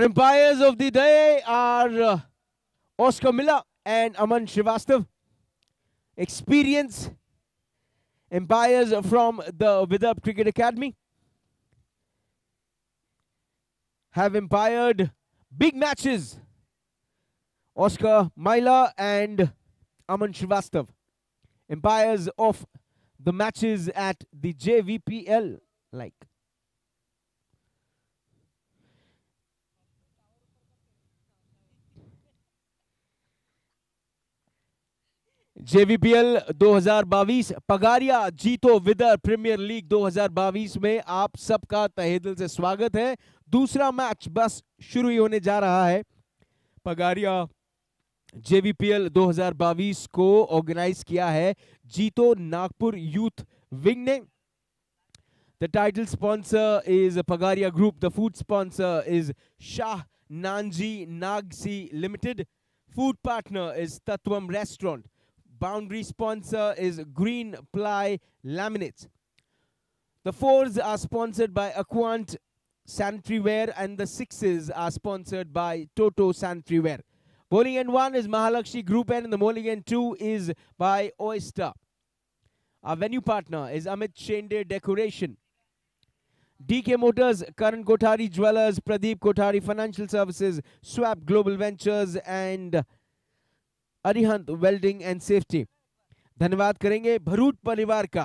Umpires of the day are Oscar Miller and Aman Srivastav. Experienced umpires from the Vidarbh Cricket Academy have umpired big matches. Oscar Miller and Aman Srivastav, umpires of the matches at the JVPL. JVPL 2022 Pagariya जीतो Vidarbha premier league 2022 में आप सबका तहे दिल से स्वागत है। दूसरा मैच बस शुरू ही होने जा रहा है। पगारिया JVPL 2022 को ऑर्गेनाइज किया है जीतो नागपुर यूथ विंग ने। The title sponsor is Pagaria Group. The food sponsor is Shah Nanji Nagsi Limited. Food partner is Tatwam Restaurant. Boundary sponsor is Green Ply Laminates. The fours are sponsored by Aquant Sanitary Wear and the sixes are sponsored by Toto Sanitary Wear. Bowling end 1 is Mahalakshmi Group and the bowling end 2 is by Oyster. Our venue partner is Amit Shende Decoration. DK Motors, Karan Kothari Jewelers, Pradeep Kothari Financial Services, Swap Global Ventures and Arihant Welding and Safety. धन्यवाद करेंगे भरूट परिवार का,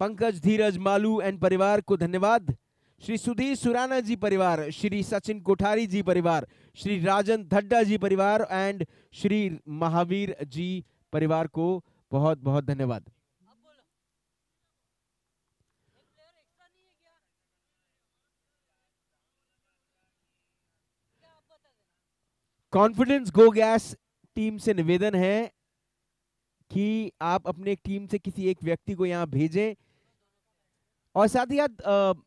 पंकज धीरज Malu and परिवार को धन्यवाद। श्री सुधीर सुराना जी परिवार, श्री सचिन कोठारी जी परिवार, श्री राजन धड्डा जी परिवार एंड श्री महावीर जी परिवार को बहुत बहुत धन्यवाद। कॉन्फिडेंस गो गैस टीम से निवेदन है कि आप अपने टीम से किसी एक व्यक्ति को यहां भेजें और साथ ही साथ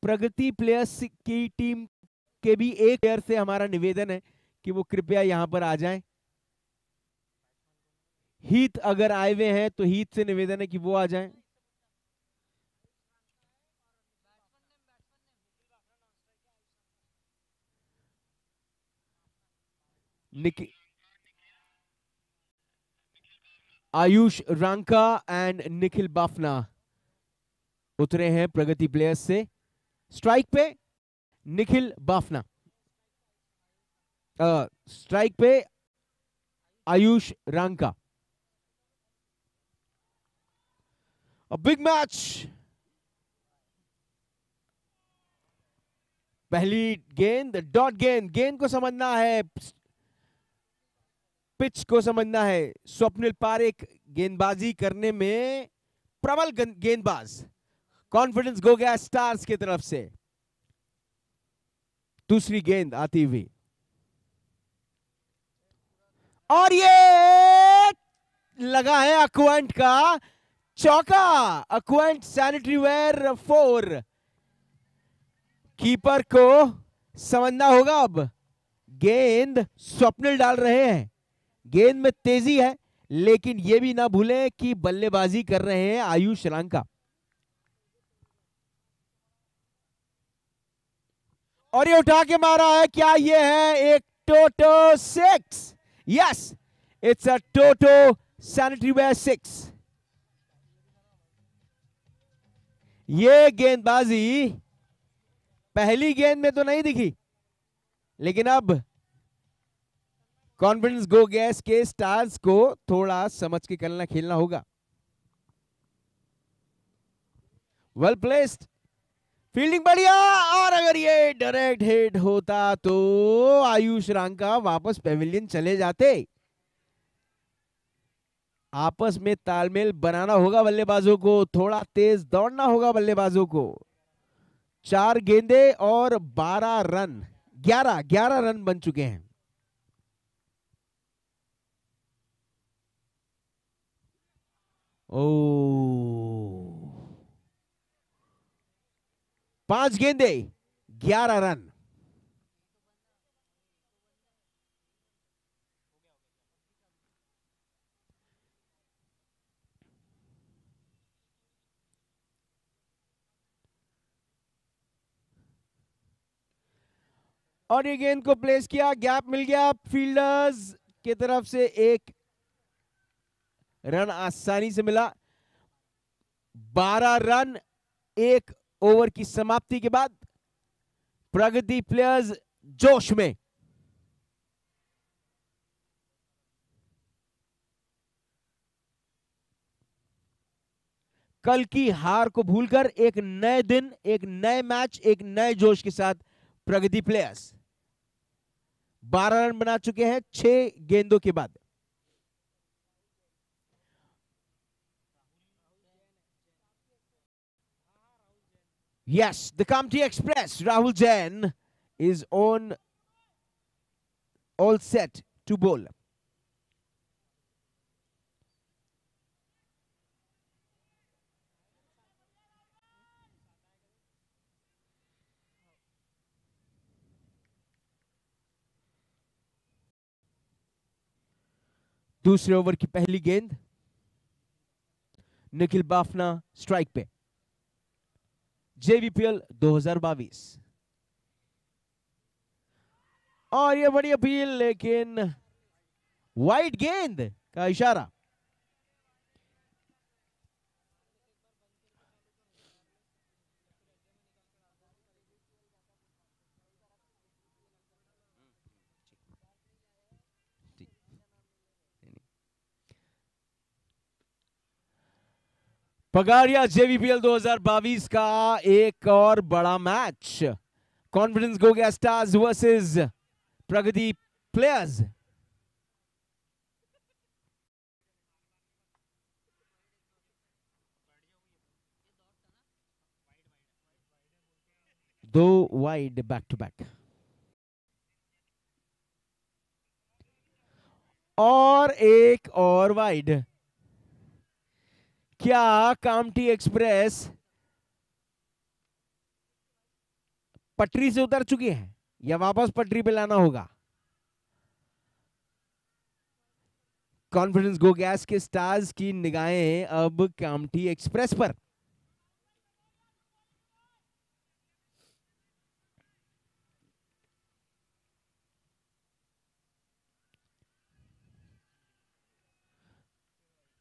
प्रगति प्लेयर्स की टीम के भी एक प्लेयर से हमारा निवेदन है कि वो कृपया यहां पर आ जाएं। हीत अगर आए हुए हैं तो हीत से निवेदन है कि वो आ जाएं। आयुष रांका एंड निखिल बाफना उतरे हैं प्रगति प्लेयर्स से। स्ट्राइक पे निखिल बाफना, स्ट्राइक पे आयुष रांका। बिग मैच, पहली गेंद डॉट गेंद, गेंद को समझना है, पिच को समझना है। स्वप्निल पारेख गेंदबाजी करने में प्रबल गेंदबाज। कॉन्फिडेंस गो गया स्टार्स की तरफ से। दूसरी गेंद आती हुई और ये लगा है अक्वेंट का चौका। अक्वेंट सैनिटरी वेयर 4। कीपर को समझना होगा। अब गेंद स्वप्निल डाल रहे हैं, गेंद में तेजी है, लेकिन यह भी ना भूलें कि बल्लेबाजी कर रहे हैं आयुष रांका। और ये उठा के मारा है, क्या ये है एक टोटो 6? Yes, it's a toto sanitary ware 6। ये गेंदबाजी पहली गेंद में तो नहीं दिखी, लेकिन अब कॉन्फिडेंस गो गैस के स्टार्स को थोड़ा समझ के खेलना होगा। वेल प्लेस्ड, फील्डिंग बढ़िया, और अगर ये डायरेक्ट हिट होता तो आयुष रांका वापस पेविलियन चले जाते। आपस में तालमेल बनाना होगा बल्लेबाजों को, थोड़ा तेज दौड़ना होगा बल्लेबाजों को। 4 गेंदे और 12 रन, 11 रन बन चुके हैं। ओ 5 गेंदे 11 रन। और ये गेंद को प्लेस किया, गैप मिल गया फील्डर्स की तरफ से, एक रन आसानी से मिला। 12 रन एक ओवर की समाप्ति के बाद। प्रगति प्लेयर्स जोश में। कल की हार को भूलकर एक नए दिन, एक नए मैच, एक नए जोश के साथ प्रगति प्लेयर्स 12 रन बना चुके हैं 6 गेंदों के बाद। Yes, the Kamptee Express, Rahul Jain is on, all set to bowl. दूसरे ओवर की पहली गेंद, निखिल बाफना स्ट्राइक पे। जेवीपीएल 2022 और ये बड़ी अपील, लेकिन वाइड गेंद का इशारा। पगारिया जेवीपीएल 2022 का एक और बड़ा मैच। कॉन्फिडेंस गो गया स्टार्स वर्सेस प्रगति प्लेयर्स। दो वाइड बैक टू बैक और एक और वाइड। क्या कामटी एक्सप्रेस पटरी से उतर चुकी है या वापस पटरी पे लाना होगा? कॉन्फिडेंस गो गैस के स्टार्स की निगाहें अब कामटी एक्सप्रेस पर।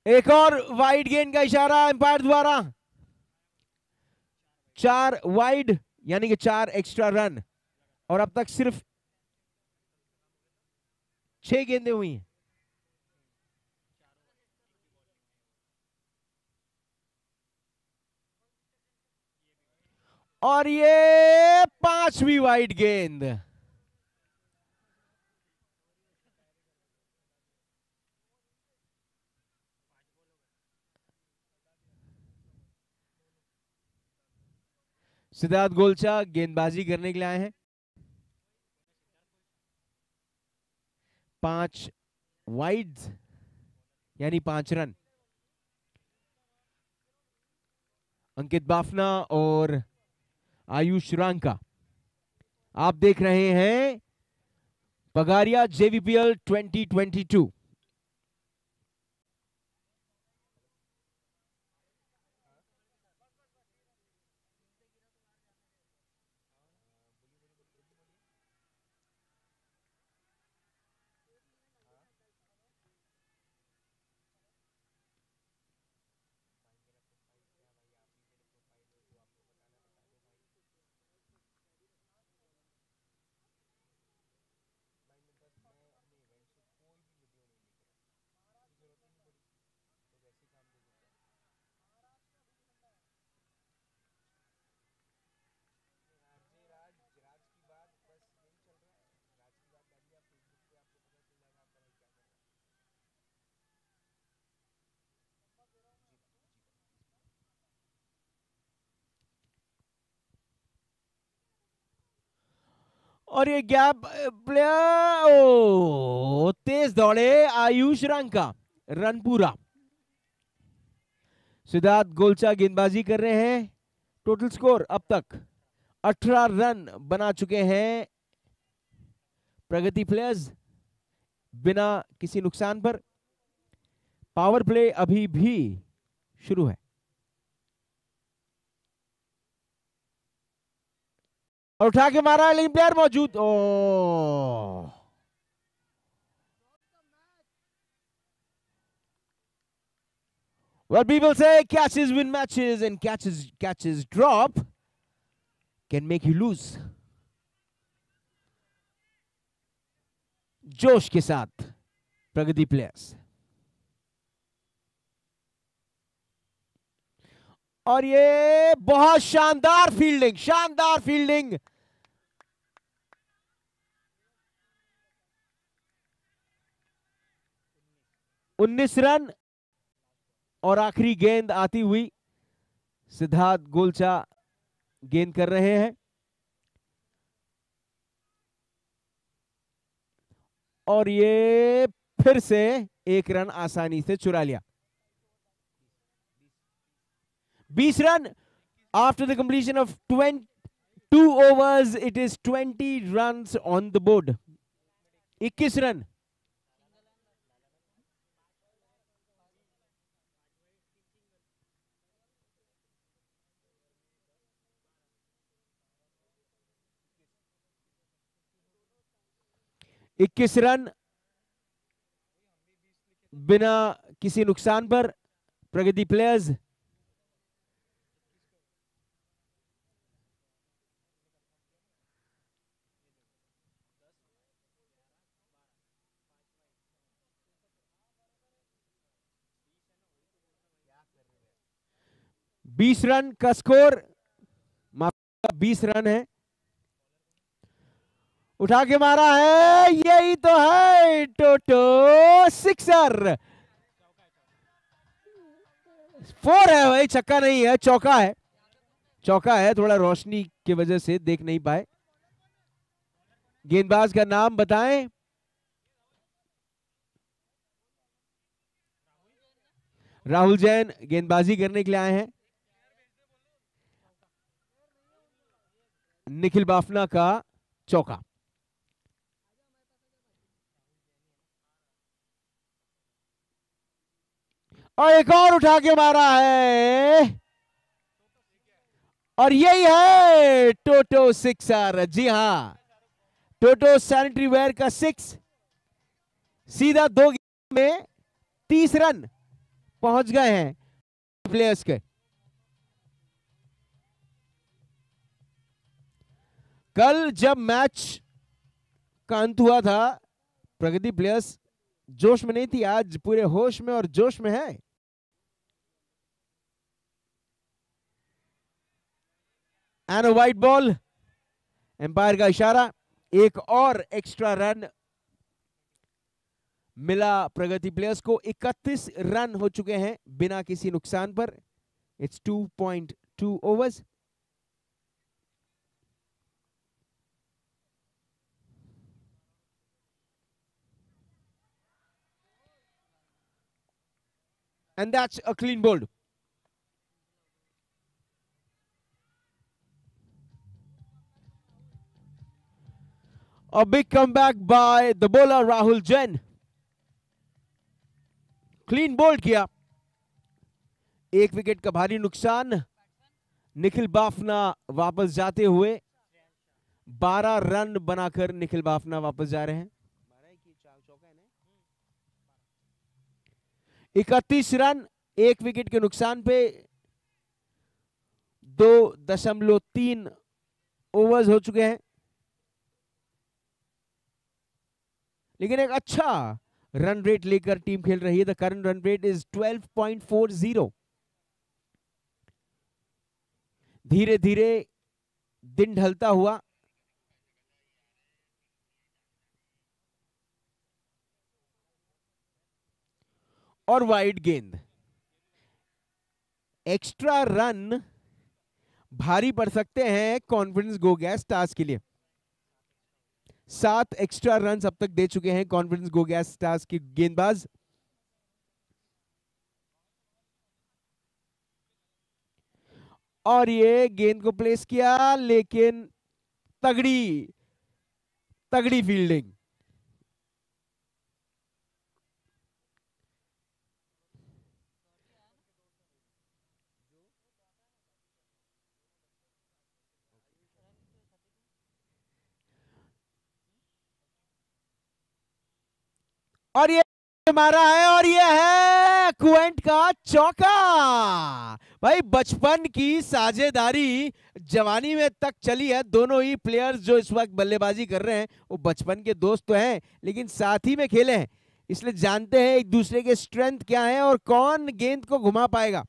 एक और वाइड गेंद का इशारा एम्पायर द्वारा। 4 वाइड यानी कि 4 एक्स्ट्रा रन, और अब तक सिर्फ 6 गेंदें हुई हैं। और ये 5वीं वाइड गेंद। सिद्धार्थ गोलचा गेंदबाजी करने के लिए आए हैं। 5 वाइड यानी 5 रन। अंकित बाफना और आयुष रांका, आप देख रहे हैं पगारिया जेवीपीएल 2022। और ये गैप प्लेयर, ओ तेज दौड़े आयुष रंका, रन पूरा। सिद्धार्थ गोलचा गेंदबाजी कर रहे हैं। टोटल स्कोर अब तक 18 रन बना चुके हैं प्रगति प्लेयर्स बिना किसी नुकसान पर। पावर प्ले अभी भी शुरू है। और उठा के मारा, लेकिन प्लेयर मौजूद। ओ well, people say catches win matches and catches drop can make you lose. जोश के साथ प्रगति प्लेयर्स। और ये बहुत शानदार फील्डिंग, शानदार फील्डिंग। उन्नीस रन और आखिरी गेंद आती हुई सिद्धार्थ गोलचा गेंद कर रहे हैं। और ये फिर से एक रन आसानी से चुरा लिया। 20 run after the completion of 22 overs, it is 20 runs on the board. 21 run. इक्कीस रन बिना किसी नुकसान पर प्रगति प्लेयर्स। बीस रन का स्कोर, 20 रन है। उठा के मारा है, यही तो है टोटो सिक्सर। 4 है भाई, छक्का नहीं है, चौका है। चौका है, थोड़ा रोशनी की वजह से देख नहीं पाए। गेंदबाज का नाम बताएं। राहुल जैन गेंदबाजी करने के लिए आए हैं। निखिल बाफना का चौका। और एक और उठा के मारा है, और यही है टोटो सिक्सर। जी हां, टोटो सैनिटरी वेयर का 6। सीधा 2 गेंद में 30 रन पहुंच गए हैं प्लेयर्स के। कल जब मैच का अंत हुआ था, प्रगति प्लेयर्स जोश में नहीं थी, आज पूरे होश में और जोश में है। एंड व्हाइट बॉल, एम्पायर का इशारा। एक और एक्स्ट्रा रन मिला प्रगति प्लेयर्स को। 31 रन हो चुके हैं बिना किसी नुकसान पर। It's 2.2 overs। And that's a clean bowled. A big comeback by the bowler Rahul Jain. Clean bowled किया। 1 विकेट का भारी नुकसान। निखिल बाफना वापस जाते हुए 12 रन बनाकर निखिल बाफना वापस जा रहे हैं। 31 रन 1 विकेट के नुकसान पे 2.3 ओवर्स हो चुके हैं। लेकिन एक अच्छा रन रेट लेकर टीम खेल रही है। The current run rate is 12.40। धीरे धीरे दिन ढलता हुआ और वाइड गेंद। एक्स्ट्रा रन भारी पड़ सकते हैं कॉन्फिडेंस गो गैस स्टार्स के लिए। 7 एक्स्ट्रा रन अब तक दे चुके हैं कॉन्फिडेंस गो गैस स्टार्स के गेंदबाज। और ये गेंद को प्लेस किया, लेकिन तगड़ी तगड़ी फील्डिंग। और ये मारा है और ये है क्वेंट का चौका। भाई बचपन की साझेदारी जवानी में तक चली है। दोनों ही प्लेयर्स जो इस वक्त बल्लेबाजी कर रहे हैं वो बचपन के दोस्त तो हैं लेकिन साथ ही में खेले हैं, इसलिए जानते हैं एक दूसरे के स्ट्रेंथ क्या है और कौन गेंद को घुमा पाएगा।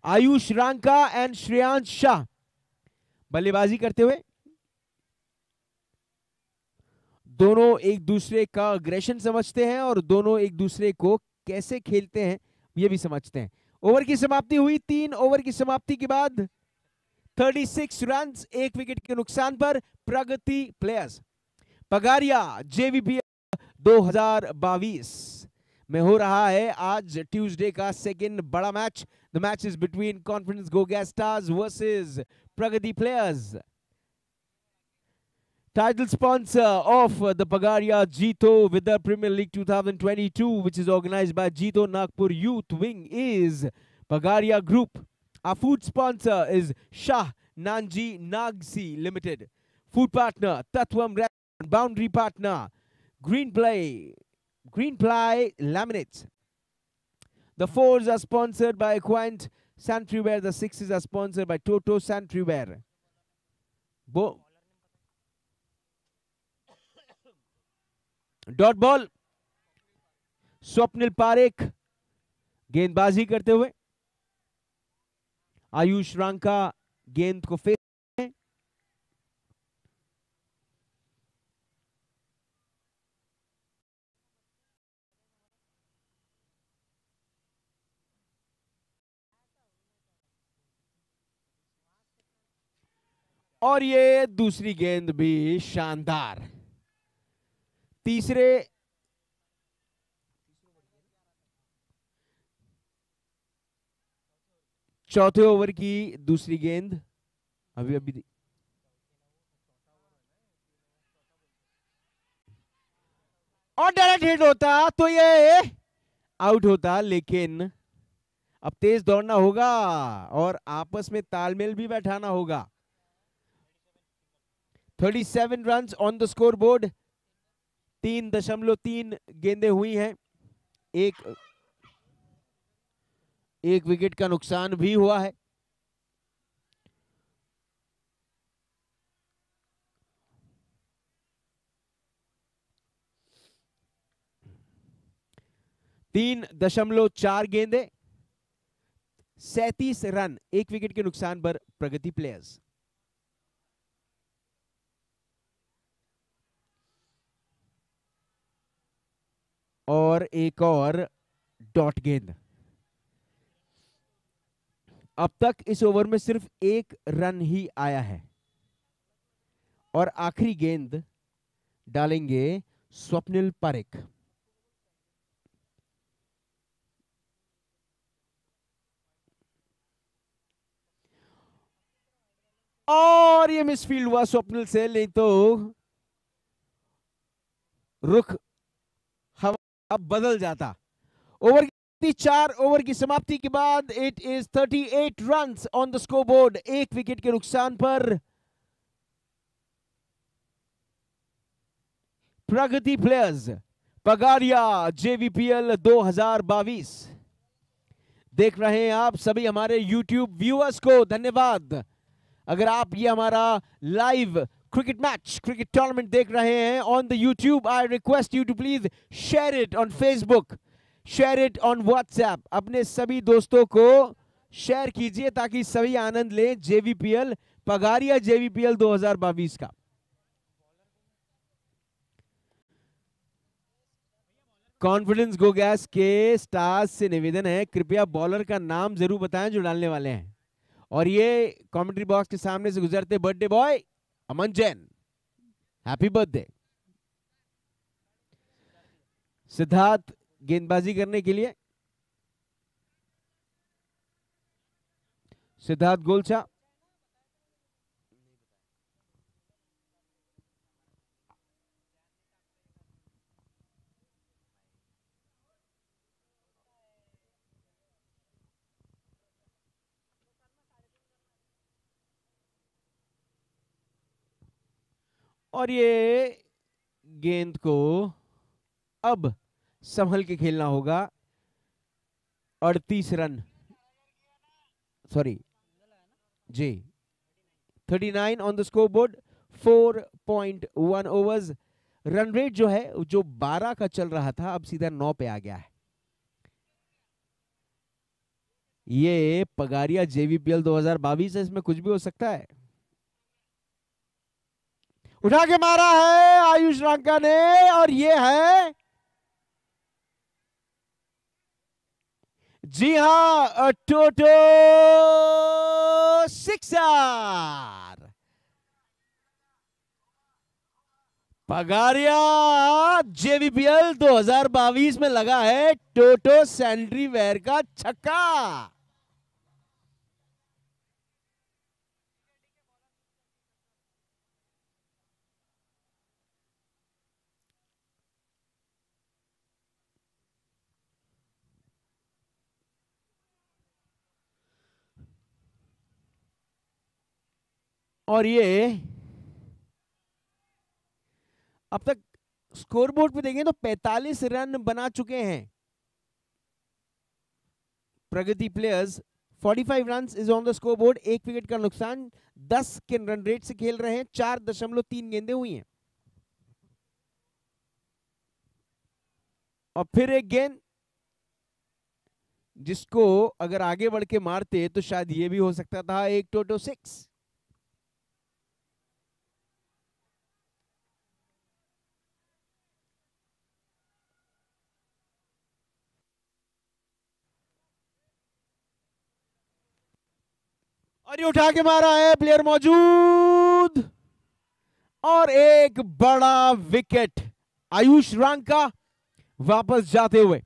आयुष रांका एंड श्रेयांश शाह बल्लेबाजी करते हुए। दोनों एक दूसरे का अग्रेशन समझते हैं और दोनों एक दूसरे को कैसे खेलते हैं ये भी समझते हैं। ओवर की समाप्ति हुई। 3 ओवर की समाप्ति के बाद 36 रन्स, 1 विकेट के नुकसान पर प्रगति प्लेयर्स। पगारिया जेवीपीएल 2022 में हो रहा है आज ट्यूसडे का सेकंड बड़ा match. The match is between confidence go gas stars versus Pragati players. Title sponsor of the Pagaria Jito Vidya Premier League 2022, which is organized by Jito Nagpur Youth Wing, is Pagaria Group. Our food sponsor is Shah Nanji Nagsi Limited. Food partner Tatwam Restaurant. Boundary partner Greenply Laminates. The 4s are sponsored by Quant Sanitaryware. The 6s are sponsored by Toto Sanitaryware. Dot ball Swapnil Parekh गेंदबाजी करते हुए। आयुष रांका गेंद को फेंक हैं। और ये दूसरी गेंद भी शानदार। तीसरे चौथे ओवर की दूसरी गेंद अभी और डायरेक्ट हिट होता तो ये आउट होता, लेकिन अब तेज दौड़ना होगा और आपस में तालमेल भी बैठाना होगा। 37 runs on the score board. 3.3 गेंदें हुई हैं। एक विकेट का नुकसान भी हुआ है। तीन 3.4 गेंदें, 37 रन, 1 विकेट के नुकसान पर प्रगति प्लेयर्स। और एक और डॉट गेंद। अब तक इस ओवर में सिर्फ 1 रन ही आया है और आखिरी गेंद डालेंगे स्वप्निल पारेख। और ये मिसफील्ड हुआ स्वप्निल से, नहीं तो रुख हवा बदल जाता। ओवर 4 ओवर की समाप्ति के बाद it is 38 runs on the scoreboard, 1 wicket के नुकसान पर प्रगति प्लेयर्स। पगारिया जेवीपीएल 2022 देख रहे हैं आप सभी हमारे YouTube व्यूअर्स को धन्यवाद। अगर आप ये हमारा live cricket match, cricket tournament देख रहे हैं on the YouTube, I request you to please share it on Facebook, share it on WhatsApp. अपने सभी दोस्तों को शेयर कीजिए ताकि सभी आनंद लें जेवीपीएल, पगारिया जेवीपीएल 2022 का। कॉन्फिडेंस गो गैस के स्टार्स से निवेदन है कृपया बॉलर का नाम जरूर बताएं जो डालने वाले हैं। और ये कमेंट्री बॉक्स के सामने से गुजरते बर्थडे बॉय अमन जैन, हैप्पी बर्थडे। सिद्धार्थ गेंदबाजी करने के लिए, सिद्धार्थ गोलछा। और ये गेंद को अब संभल के खेलना होगा। 38 रन, सॉरी जी, 39 on the scoreboard, 4.1 overs. Run rate जो है जो 12 का चल रहा था अब सीधा 9 पे आ गया है। ये पगारिया जेवीपीएल 2022 है, इसमें कुछ भी हो सकता है। उठा के मारा है आयुष रांका ने, और ये है, जी हां, टोटो सिक्सर। पगारिया जेवीपीएल 2022 में लगा है टोटो सैंड्रीवेयर का छक्का। और ये अब तक स्कोरबोर्ड पे देखें तो 45 रन बना चुके हैं Pragati players. 45 runs is on the scoreboard. एक विकेट का नुकसान, 10 के रन रेट से खेल रहे हैं, 4.3 गेंदें हुई हैं। और फिर एक गेंद जिसको अगर आगे बढ़ के मारते तो शायद ये भी हो सकता था एक टोटो सिक्स। और ये उठा के मारा है, प्लेयर मौजूद, और एक बड़ा विकेट आयुष रांका वापस जाते हुए।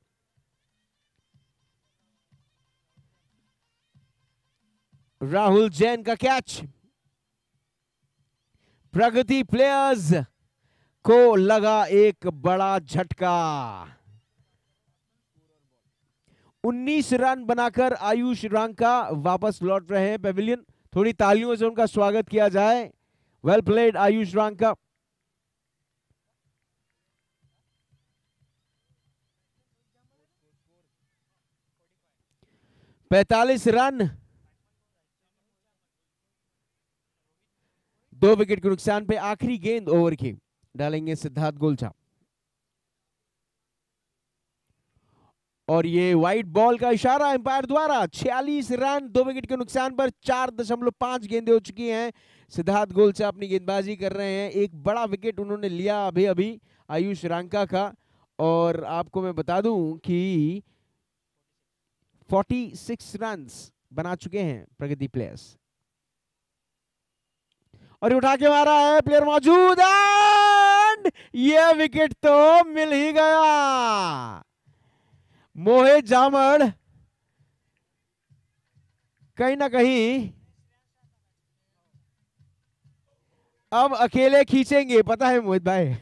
राहुल जैन का कैच। प्रगति प्लेयर्स को लगा एक बड़ा झटका। 19 रन बनाकर आयुष रांका वापस लौट रहे हैं पेविलियन। थोड़ी तालियों से उनका स्वागत किया जाए। Well played Ayush Ranka. पैंतालीस रन, 2 विकेट के नुकसान पे। आखिरी गेंद ओवर की डालेंगे सिद्धार्थ गोलछा। और ये वाइट बॉल का इशारा एम्पायर द्वारा। 46 रन, 2 विकेट के नुकसान पर, 4.5 गेंदें हो चुकी हैं। सिद्धार्थ गोलछा अपनी गेंदबाजी कर रहे हैं। एक बड़ा विकेट उन्होंने लिया अभी अभी आयुष रांका का। और आपको मैं बता दूं कि 46 रन्स बना चुके हैं प्रगति प्लेयर्स। और उठा के मारा है, प्लेयर मौजूद, एंड ये विकेट तो मिल ही गया। मोहित जामड़ कहीं ना कहीं अब अकेले खींचेंगे, पता है मोहित भाई।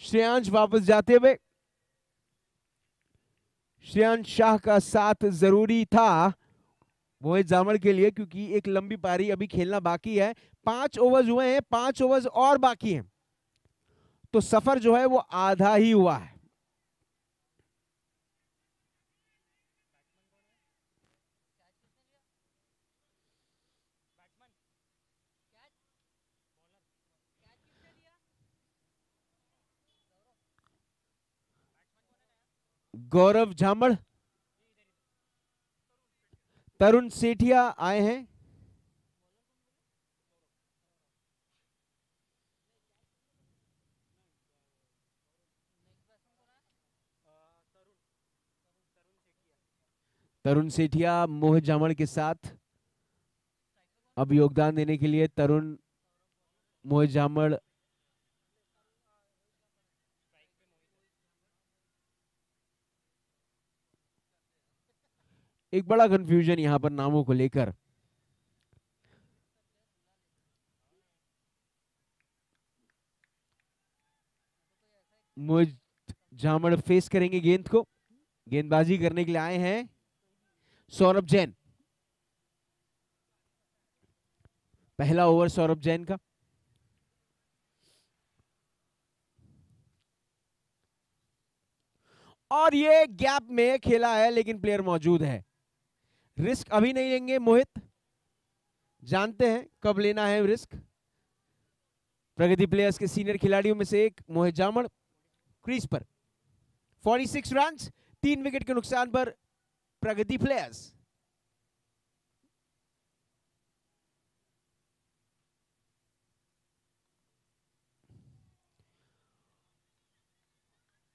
श्रेयांश वापस जाते हुए। श्रेयांश शाह का साथ जरूरी था मोहित जामड़ के लिए, क्योंकि एक लंबी पारी अभी खेलना बाकी है। 5 ओवर्स हुए हैं, 5 ओवर्स और बाकी हैं, तो सफर जो है वो आधा ही हुआ है। गौरव झामड़, तरुण सेठिया आए हैं। तरुण सेठिया मोहित जामड़ के साथ अब योगदान देने के लिए तरुण, मोहित जामड़। एक बड़ा कंफ्यूजन यहां पर नामों को लेकर। मोहित जामड़ फेस करेंगे गेंद को। गेंदबाजी करने के लिए आए हैं सौरभ जैन। पहला ओवर सौरभ जैन का। और ये गैप में खेला है लेकिन प्लेयर मौजूद है। रिस्क अभी नहीं लेंगे मोहित, जानते हैं कब लेना है रिस्क। प्रगति प्लेयर्स के सीनियर खिलाड़ियों में से एक मोहित जामड़ क्रीज पर। 46 रन, 3 विकेट के नुकसान पर Pragati players.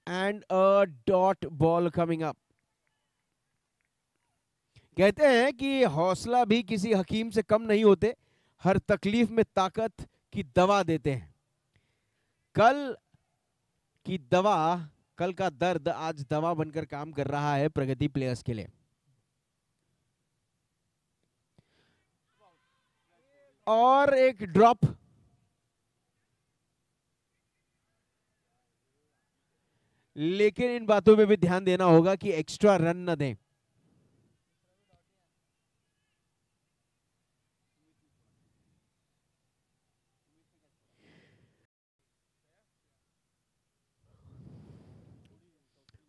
And a dot ball coming up. कहते हैं कि हौसला भी किसी हकीम से कम नहीं होते, हर तकलीफ में ताकत की दवा देते हैं। कल की दवा, कल का दर्द आज दवा बनकर काम कर रहा है प्रगति प्लेयर्स के लिए। और एक ड्रॉप, लेकिन इन बातों में भी ध्यान देना होगा कि एक्स्ट्रा रन न दें।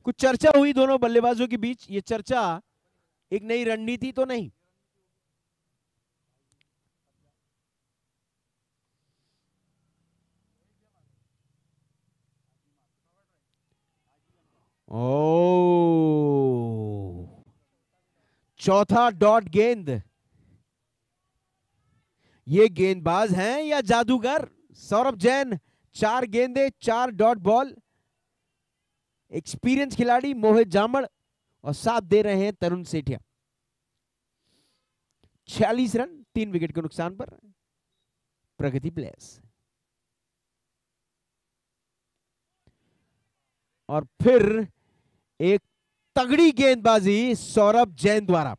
कुछ चर्चा हुई दोनों बल्लेबाजों के बीच, ये चर्चा एक नई रणनीति तो नहीं। ओ, चौथा डॉट गेंद। ये गेंदबाज हैं या जादूगर? सौरभ जैन 4 गेंदे 4 डॉट बॉल। एक्सपीरियंस खिलाड़ी मोहित जामड़ और साथ दे रहे हैं तरुण सेठिया। 46 रन 3 विकेट के नुकसान पर प्रगति प्लेयर्स। और फिर एक तगड़ी गेंदबाजी सौरभ जैन द्वारा।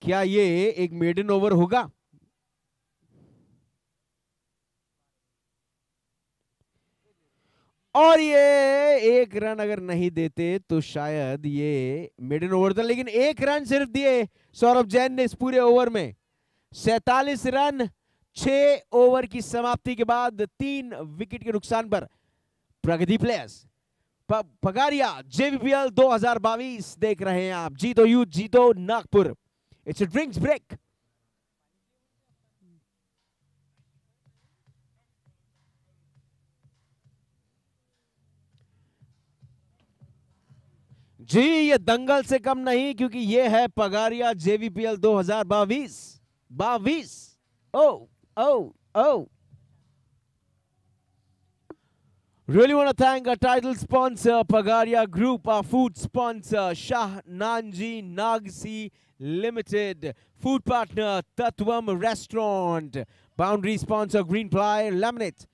क्या ये एक मेडन ओवर होगा? और ये एक रन अगर नहीं देते तो शायद ये मेडन ओवर था, लेकिन एक रन सिर्फ दिए सौरभ जैन ने इस पूरे ओवर में। 47 रन 6 ओवर की समाप्ति के बाद 3 विकेट के नुकसान पर प्रगति प्लेयर्स। पगारिया जेवीपीएल 2022 देख रहे हैं आप। JITO youth, JITO Nagpur. It's a drinks break. जी ये दंगल से कम नहीं, क्योंकि ये है पगारिया JVPL 2022। O O O, really want to thank our title sponsor Pagaria Group, our food sponsor Shah Nanji Nagsi Limited, food partner Tatwam Restaurant, boundary sponsor Greenply Laminate.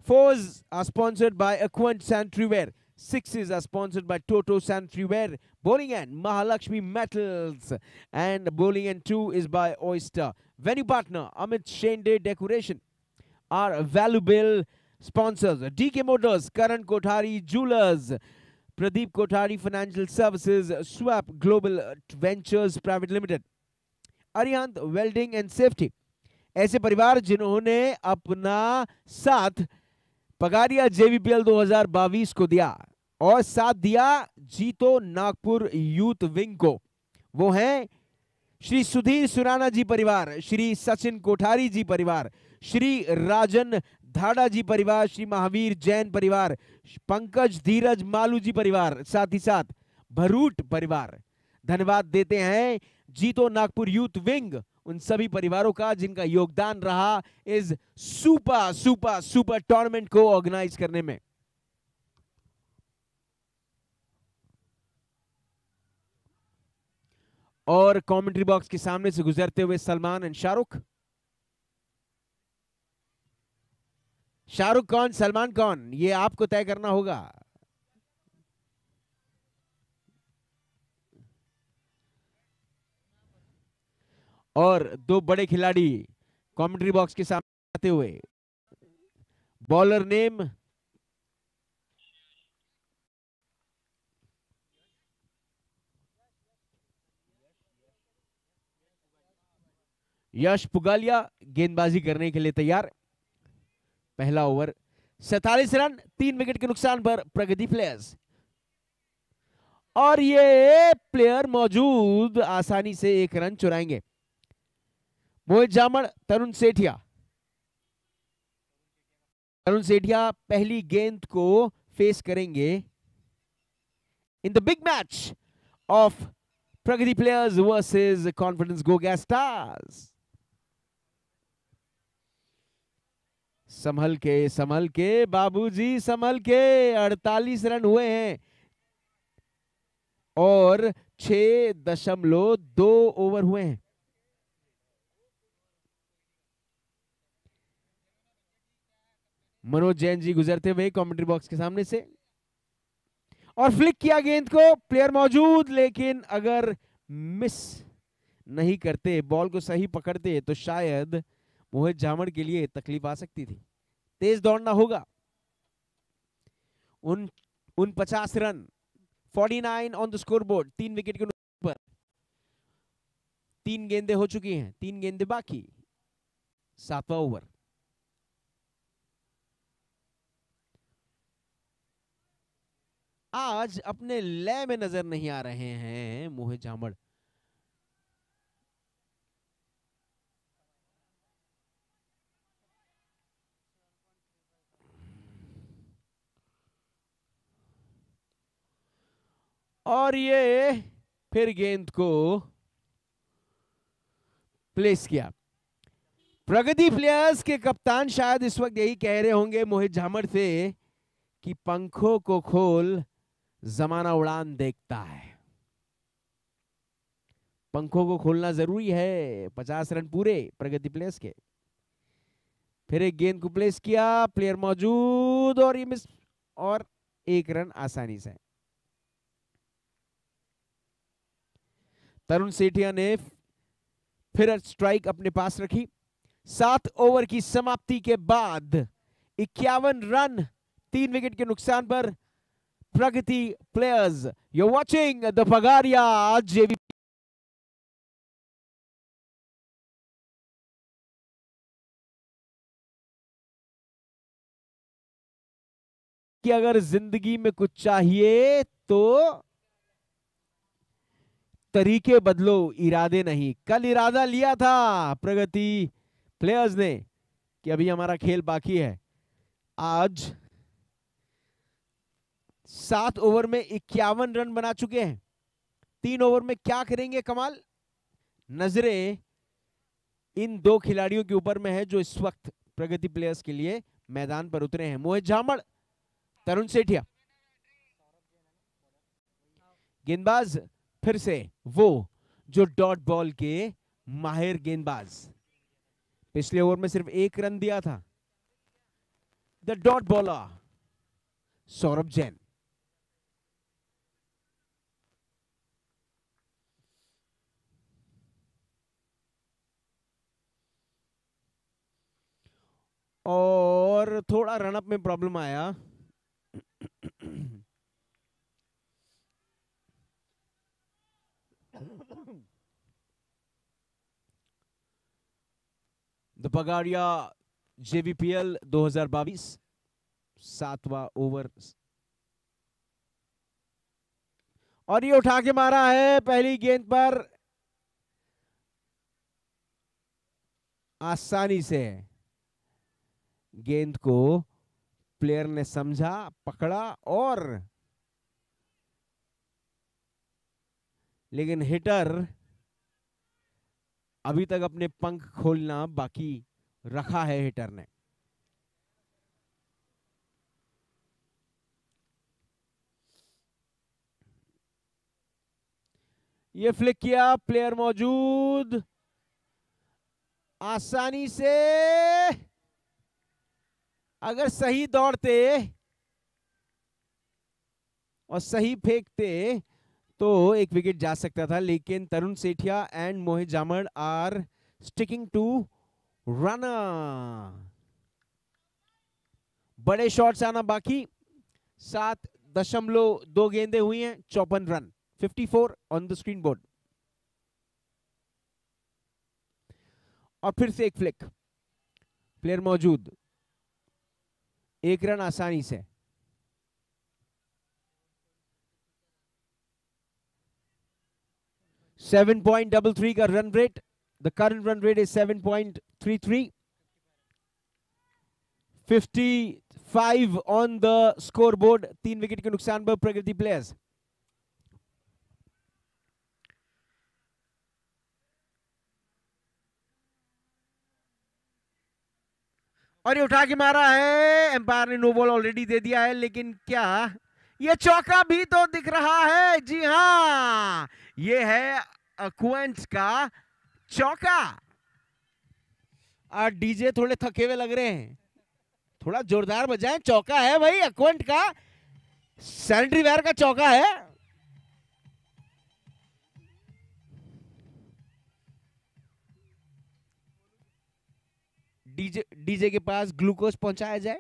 4s are sponsored by Aquant Sanitary, 6s are sponsored by Toto Sanitary, Bowling and Mahalakshmi Metals, and Bowling and 2 is by Oyster. Venue partner Amit Shende Decoration. Our valuable sponsors DK Motors, Karan Kothari Jewelers, Pradeep Kothari Financial Services, Swap Global Ventures Private Limited, Arihant Welding and Safety। ऐसे परिवार जिन्होंने अपना साथ पगारिया JVPL 2022 को दिया और साथ दिया जीतो नागपुर यूथ विंग को, वो हैं श्री सुधीर सुराना जी परिवार, श्री सचिन कोठारी जी परिवार, श्री राजन धाड़ा जी परिवार, श्री महावीर जैन परिवार, पंकज धीरज मालू जी परिवार, साथ ही साथ भरूट परिवार। धन्यवाद देते हैं जीतो नागपुर यूथ विंग उन सभी परिवारों का जिनका योगदान रहा इस सुपर सुपर सुपर टूर्नामेंट को ऑर्गेनाइज करने में। और कमेंट्री बॉक्स के सामने से गुजरते हुए सलमान एंड शाहरुख। शाहरुख कौन सलमान कौन, ये आपको तय करना होगा। और 2 बड़े खिलाड़ी कमेंट्री बॉक्स के सामने आते हुए। बॉलर नेम यश पुगालिया गेंदबाजी करने के लिए तैयार। पहला ओवर 47 रन, 3 विकेट के नुकसान पर प्रगति प्लेयर्स। और ये प्लेयर मौजूद आसानी से 1 रन चुराएंगे। मोहित जामड़, तरुण सेठिया। तरुण सेठिया पहली गेंद को फेस करेंगे in the big match of Pragati players versus confidence go gas stars. संभल के बाबूजी, संभल के। 48 रन हुए हैं और 6.2 ओवर हुए हैं। मनोज जैन जी गुजरते हुए कमेंट्री बॉक्स के सामने से और फ्लिक किया गेंद को। प्लेयर मौजूद, लेकिन अगर मिस नहीं करते, बॉल को सही पकड़ते, तो शायद मोहित जामड़ के लिए तकलीफ आ सकती थी। तेज दौड़ना होगा। 49 run, 49 on the scoreboard. 3 wicket के ऊपर 3 गेंदें हो चुकी हैं, 3 गेंदें बाकी। 7वां ओवर। आज अपने लय में नजर नहीं आ रहे हैं मोहित जामड़। और ये फिर गेंद को प्लेस किया। प्रगति प्लेयर्स के कप्तान शायद इस वक्त यही कह रहे होंगे मोहित जामड़ से कि पंखों को खोल, जमाना उड़ान देखता है। पंखों को खोलना जरूरी है। 50 रन पूरे प्रगति प्लेयर्स के। फिर एक गेंद को प्लेस किया, प्लेयर मौजूद और ये मिस, और 1 रन आसानी से। तरुण सेठिया ने फिर स्ट्राइक अपने पास रखी। 7 ओवर की समाप्ति के बाद 51 रन, 3 विकेट के नुकसान पर Pragati players. You watching the पगारिया जेवी। कि अगर जिंदगी में कुछ चाहिए तो तरीके बदलो, इरादे नहीं। कल इरादा लिया था प्रगति प्लेयर्स ने कि अभी हमारा खेल बाकी है। आज 7 ओवर में 51 रन बना चुके हैं। 3 ओवर में क्या करेंगे कमाल। नजरें इन 2 खिलाड़ियों के ऊपर में है जो इस वक्त प्रगति प्लेयर्स के लिए मैदान पर उतरे हैं। मोहित जामड़, तरुण सेठिया। गेंदबाज फिर से वो जो डॉट बॉल के माहिर गेंदबाज। पिछले ओवर में सिर्फ 1 रन दिया था। The dot bowler Saurabh Jain. और थोड़ा रनअप में प्रॉब्लम आया। द पगाड़िया जेवीपीएल 2022 7वां ओवर। और ये उठा के मारा है पहली गेंद पर आसानी से। गेंद को प्लेयर ने समझा, पकड़ा, और लेकिन हिटर अभी तक अपने पंख खोलना बाकी रखा है हिटर ने। ये फ्लिक किया, प्लेयर मौजूद, आसानी से। अगर सही दौड़ते और सही फेंकते तो 1 विकेट जा सकता था, लेकिन Tarun Sethia and Mohit Jamad are sticking to runner. बड़े शॉट्स आना बाकी। 7.2 गेंदें हुई हैं, 54 run, 54 on the screen board. और फिर से एक फ्लिक, प्लेयर मौजूद, एक रन आसानी से। सेवन पॉइंट डबल थ्री का run rate, the current run rate is 7.33, 55 on the score board. 3 wicket के नुकसान पर प्रगति प्लेयर्स। और ये उठा के मारा है, एम्पायर ने नो बॉल ऑलरेडी दे दिया है, लेकिन क्या ये चौका भी तो दिख रहा है? जी हां, ये है अक्वेंट का चौका। और डीजे थोड़े थके हुए लग रहे हैं, थोड़ा जोरदार बजाएं। चौका है भाई अक्वेंट का, सैनिटरी वेयर का चौका है। डीजे के पास ग्लूकोज पहुंचाया जाए।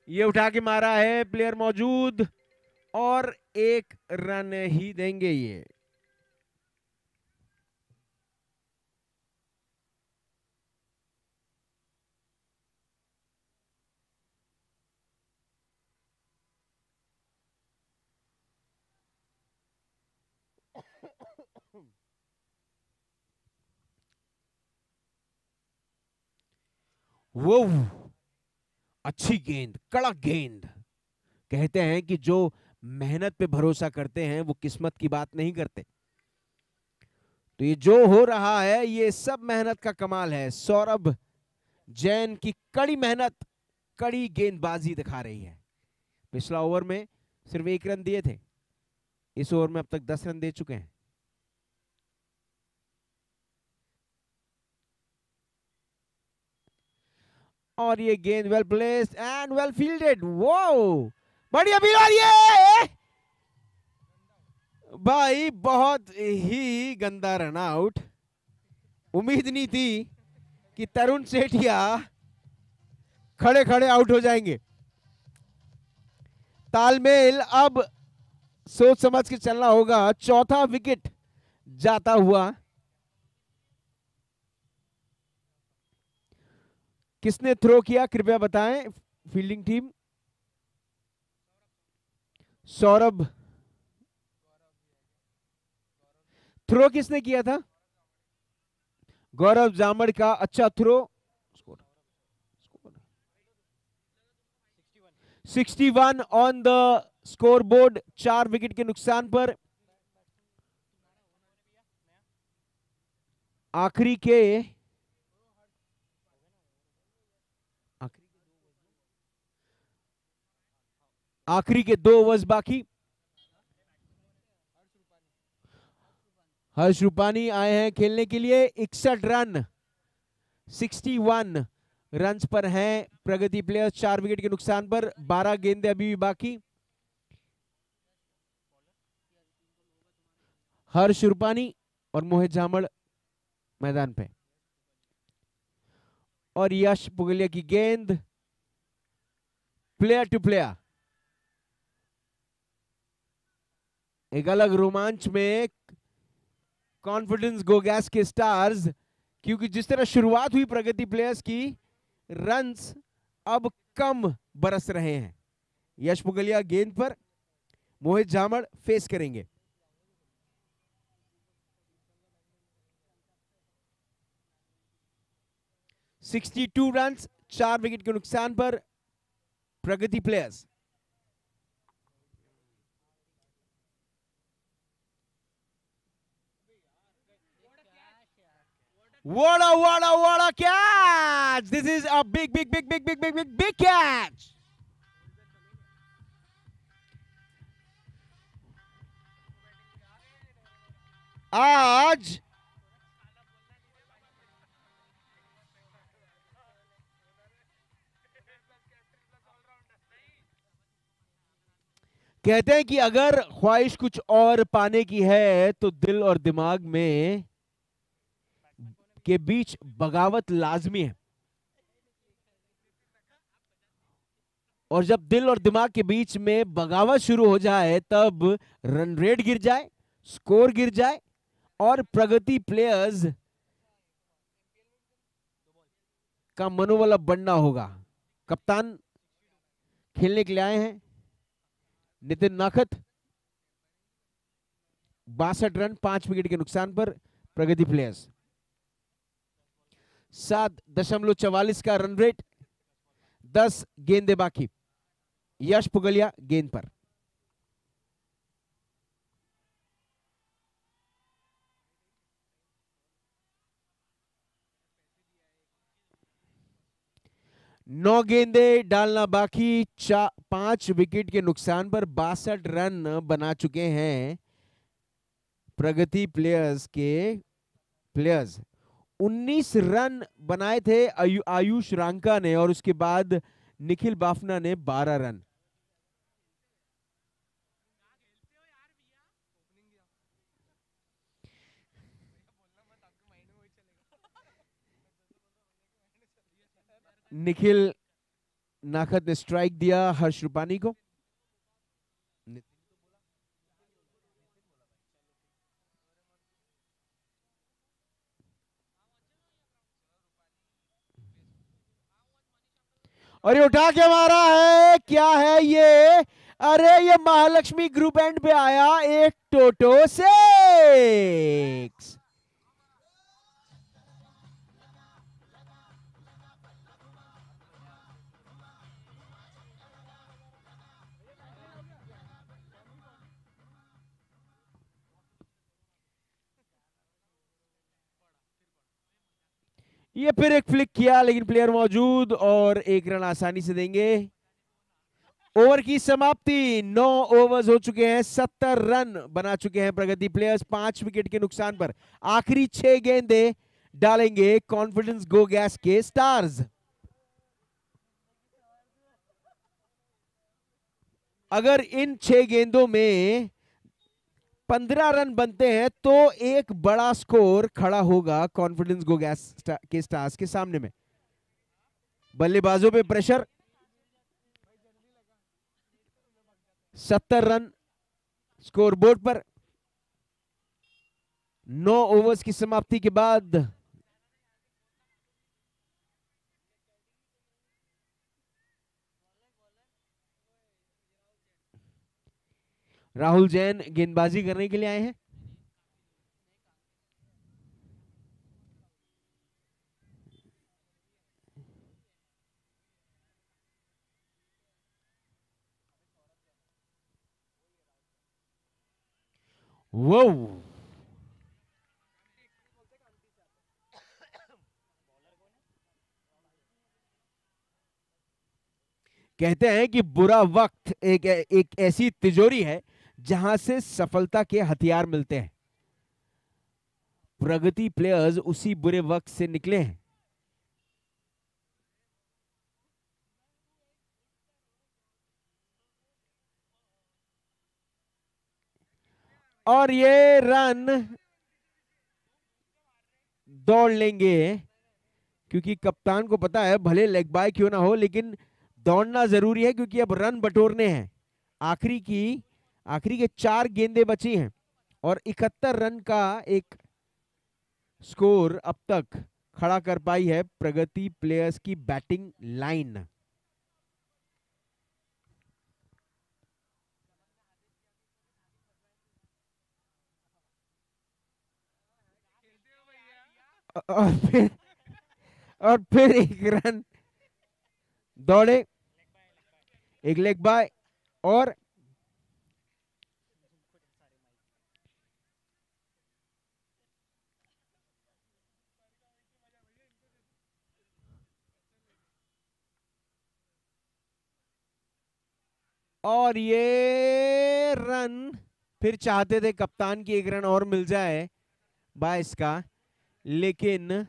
ये उठा के मारा है, प्लेयर मौजूद, और एक रन ही देंगे ये। वो अच्छी गेंद, कड़क गेंद। कहते हैं कि जो मेहनत पे भरोसा करते हैं वो किस्मत की बात नहीं करते। तो ये जो हो रहा है ये सब मेहनत का कमाल है। सौरभ जैन की कड़ी मेहनत, कड़ी गेंदबाजी दिखा रही है। पिछला ओवर में सिर्फ 1 रन दिए थे, इस ओवर में अब तक 10 रन दे चुके हैं। और ये गेंद well placed and well fielded. वो बढ़िया भी, और ये भाई बहुत ही गंदा रन आउट। उम्मीद नहीं थी कि तरुण सेठिया खड़े खड़े आउट हो जाएंगे। तालमेल अब सोच समझ के चलना होगा। चौथा विकेट जाता हुआ, किसने थ्रो किया कृपया बताएं फील्डिंग टीम? सौरभ। थ्रो किसने किया था? गौरव जामड़ का अच्छा throw. 61 on the scoreboard, 4 wicket के नुकसान पर। आखिरी के आखिरी के 2 ओवर्स बाकी। हर्ष रूपानी आए हैं खेलने के लिए। 61 रन, 61 रन्स पर हैं प्रगति प्लेयर्स, 4 विकेट के नुकसान पर। 12 गेंदें अभी भी बाकी। हर्ष रूपानी और मोहित जामड़ मैदान पे, और यश पुगलिया की गेंद, प्लेयर टू प्लेयर। एक अलग रोमांच में कॉन्फिडेंस गो गैस के स्टार्स, क्योंकि जिस तरह शुरुआत हुई प्रगति प्लेयर्स की, रन्स अब कम बरस रहे हैं। यश पुगलिया गेंद पर, मोहित जामड़ फेस करेंगे। टू रन्स, 4 विकेट के नुकसान पर Pragati players. What a catch! This is a big catch! आज कहते हैं कि अगर ख्वाहिश कुछ और पाने की है तो दिल और दिमाग में के बीच बगावत लाजमी है। और जब दिल और दिमाग के बीच में बगावत शुरू हो जाए तब रन रेट गिर जाए, स्कोर गिर जाए और प्रगति प्लेयर्स का मनोबल अब बढ़ना होगा। कप्तान खेलने के लिए आए हैं नितिन नाखत। 62 रन 5 विकेट के नुकसान पर प्रगति प्लेयर्स। 7.44 का रन रेट, 10 गेंदे बाकी। यश पुगलिया गेंद पर। नौ गेंदे डालना बाकी। 5 विकेट के नुकसान पर 62 रन बना चुके हैं प्रगति प्लेयर्स के प्लेयर्स। 19 रन बनाए थे आयुष रांका ने और उसके बाद निखिल बाफना ने 12 रन। निखिल नाखत ने स्ट्राइक दिया हर्ष रूपानी को। और ये उठा के मारा है, क्या है ये? अरे ये महालक्ष्मी ग्रुप एंड पे आया एक टोटो सिक्स। ये फिर एक फ्लिक किया लेकिन प्लेयर मौजूद और एक रन आसानी से देंगे। ओवर की समाप्ति। 9 ओवर्स हो चुके हैं, 70 रन बना चुके हैं प्रगति प्लेयर्स 5 विकेट के नुकसान पर। आखिरी 6 गेंदे डालेंगे कॉन्फिडेंस गो गैस के स्टार्स। अगर इन 6 गेंदों में 15 रन बनते हैं तो एक बड़ा स्कोर खड़ा होगा कॉन्फिडेंस गो गैस के स्टार्स के सामने में। बल्लेबाजों पे प्रेशर। 70 रन स्कोर बोर्ड पर। 9 ओवर्स की समाप्ति के बाद राहुल जैन गेंदबाजी करने के लिए आए हैं। वो कहते हैं कि बुरा वक्त एक ऐसी तिजोरी है जहां से सफलता के हथियार मिलते हैं। प्रगति प्लेयर्स उसी बुरे वक्त से निकले हैं। और ये रन दौड़ लेंगे क्योंकि कप्तान को पता है भले लेग बाय क्यों ना हो लेकिन दौड़ना जरूरी है क्योंकि अब रन बटोरने हैं। आखिरी के 4 गेंदें बची हैं और 71 रन का एक स्कोर अब तक खड़ा कर पाई है प्रगति प्लेयर्स की बैटिंग लाइन। और फिर एक रन दौड़े, एक लेग बाय और ये रन फिर चाहते थे कप्तान की एक रन और मिल जाए 22 का, लेकिन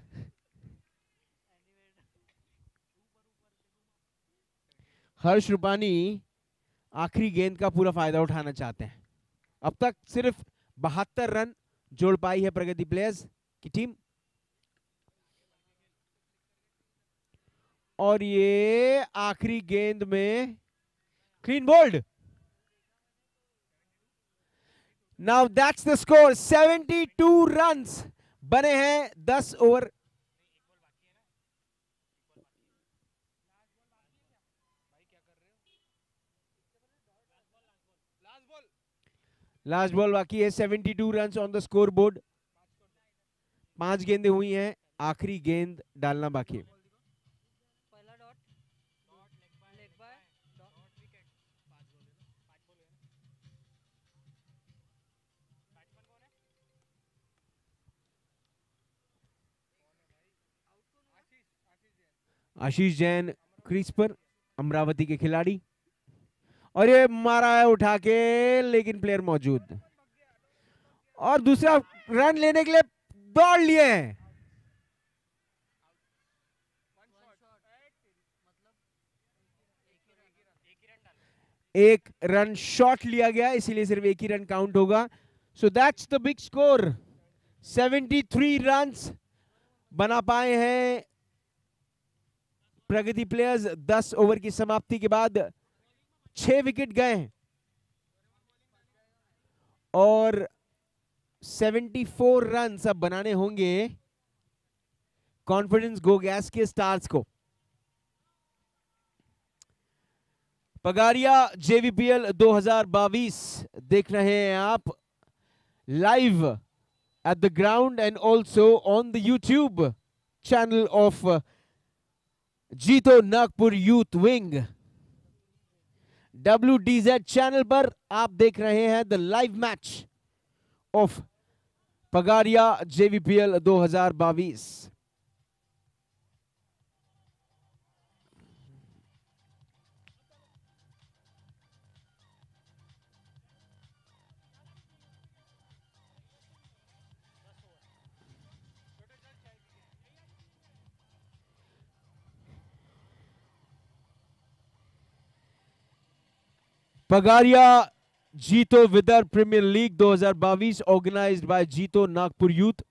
हर्ष रूपानी आखिरी गेंद का पूरा फायदा उठाना चाहते हैं। अब तक सिर्फ 72 रन जोड़ पाई है प्रगति प्लेयर्स की टीम। और ये आखिरी गेंद में Clean bowled. Now that's the score. 72 runs बने हैं 10 ओवर. लास्ट बॉल बाकी है. 72 runs on the score board. 5 गेंदें हुई हैं, आखिरी गेंद डालना बाकी है. आशीष जैन क्रीज पर, अमरावती के खिलाड़ी. और ये मारा है उठा के, लेकिन प्लेयर मौजूद. और दूसरा रन लेने के लिए दौड़ लिए हैं. एक रन शॉट लिया गया, इसीलिए सिर्फ एक ही रन काउंट होगा. So that's the big score. 73 runs बना पाए हैं प्रगति प्लेयर्स. 10 ओवर की समाप्ति के बाद 6 विकेट गए हैं और 74 रन्स अब बनाने होंगे कॉन्फिडेंस गो गैस के स्टार्स को. पगारिया जेवीपीएल 2022 देख रहे हैं आप live at the ground and also on the YouTube channel of Jito Nagpur Youth Wing. WDZ channel पर आप देख रहे हैं the live match of Pagaria JVPL 2022. Pagariya जीतो Vidarbha premier league 2022 organized by Jito Nagpur Youth.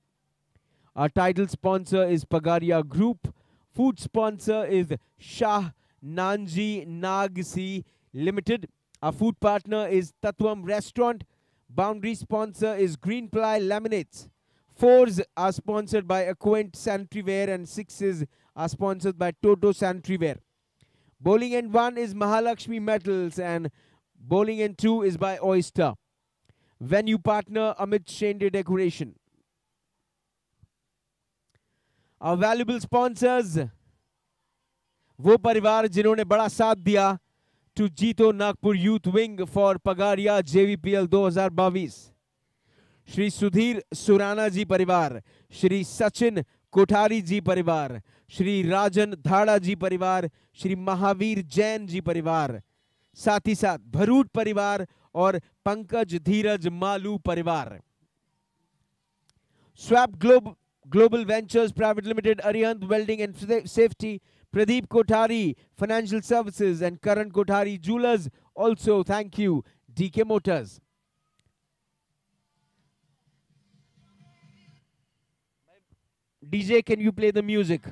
Our title sponsor is Pagaria Group. Food sponsor is Shah Nanji Nagsi Limited. Our food partner is Tatwam Restaurant. Boundary sponsor is Greenply Laminates. 4s are sponsored by Aquent Sanitary Ware and 6s are sponsored by Toto Sanitary Ware. Bowling end 1 is Mahalakshmi Metals and Bowling end 2 is by Oyster. Venue partner Amit Shende Decoration. Our valuable sponsors, वो परिवार जिन्होंने बड़ा साथ दिया to Jito Nagpur Youth Wing for Pagaria JVPL 2022. Shri Sudhir Surana जी परिवार, श्री सचिन कोठारी जी परिवार, श्री राजन धाड़ा जी परिवार, श्री महावीर जैन जी परिवार, साथ ही साथ भरूट परिवार और पंकज धीरज मालू परिवार. Swap Global Ventures Private Limited, Arihant Welding and Safety, Pradeep Kothari Financial Services and Karan Kothari Jewelers. Also, thank you, DK Motors. DJ, can you play the music?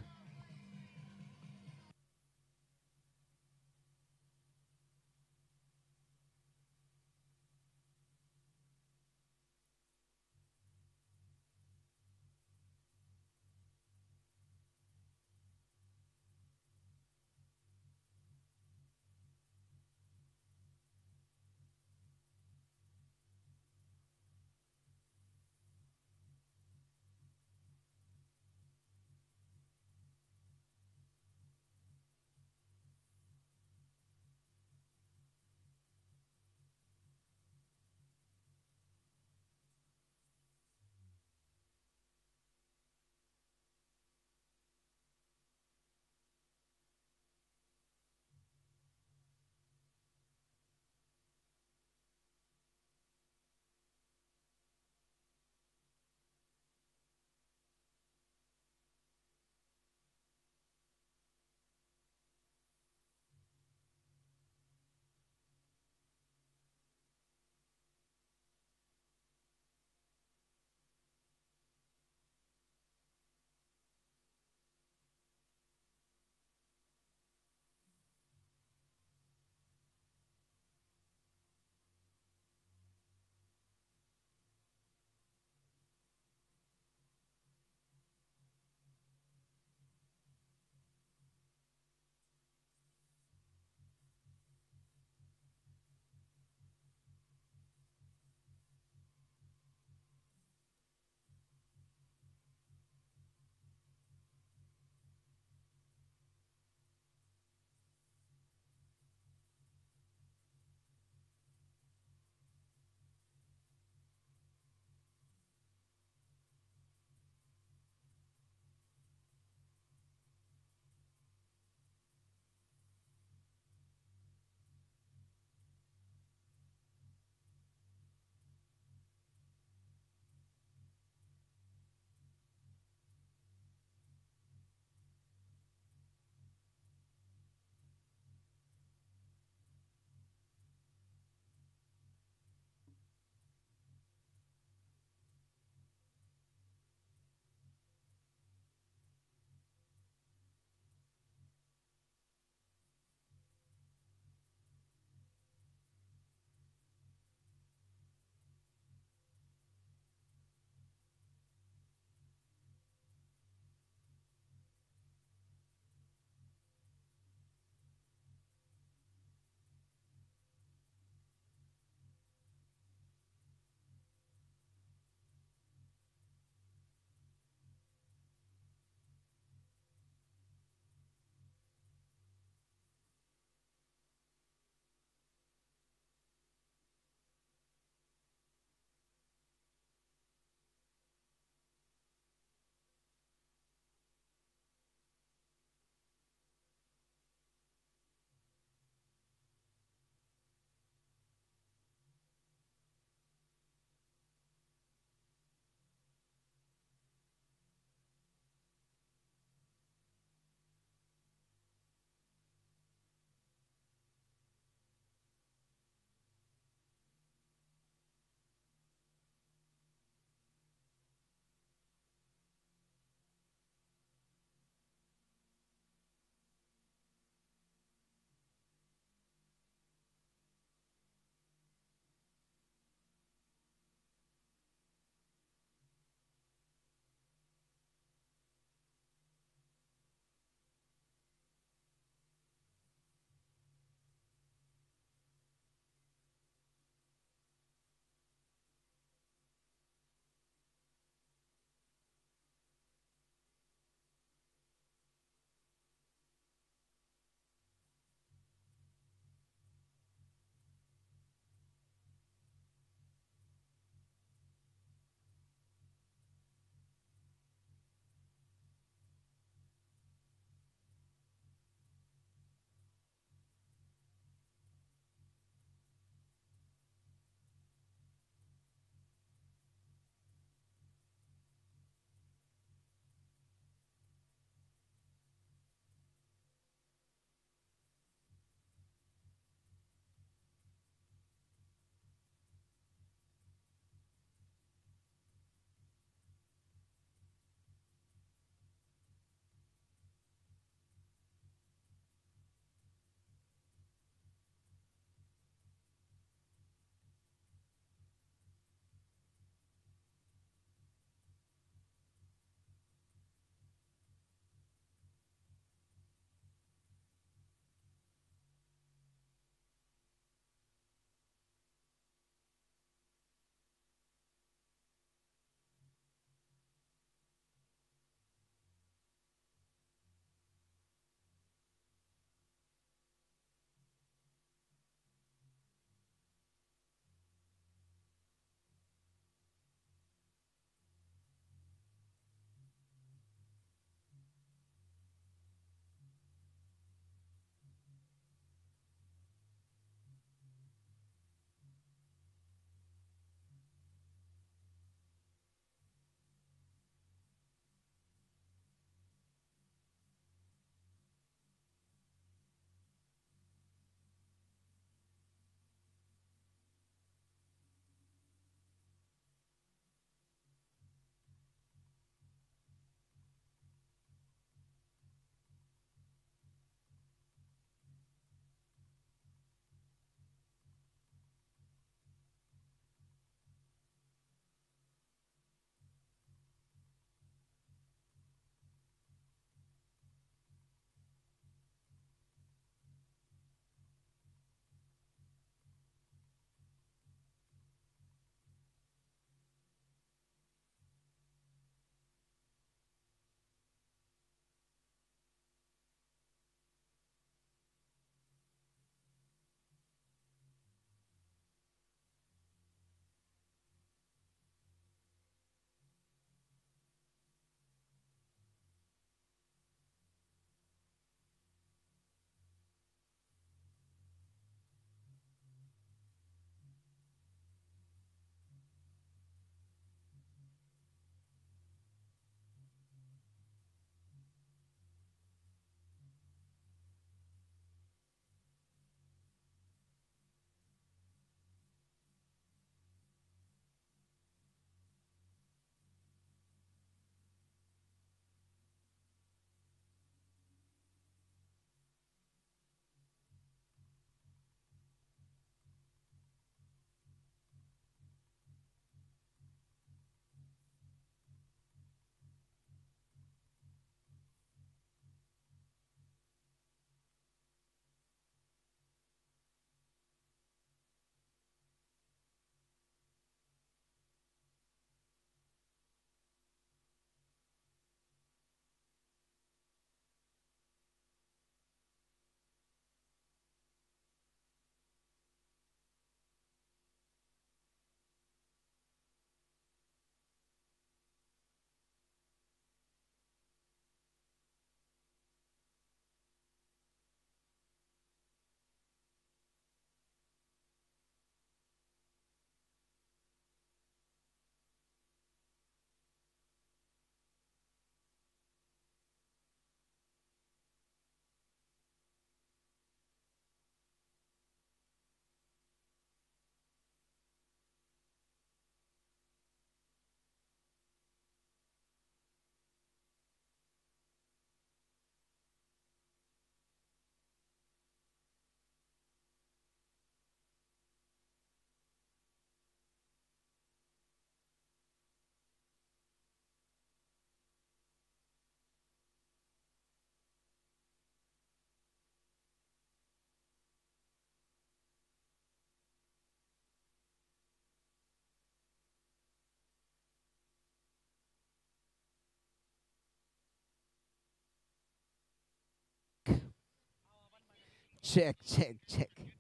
Check check check.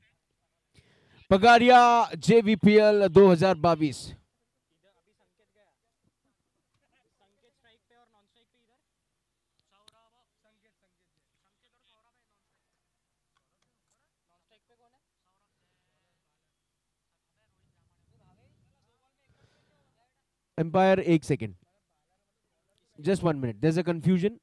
Pagariya JVPL 2022। Umpire, एक सेकेंड, just 1 minute, there is a confusion.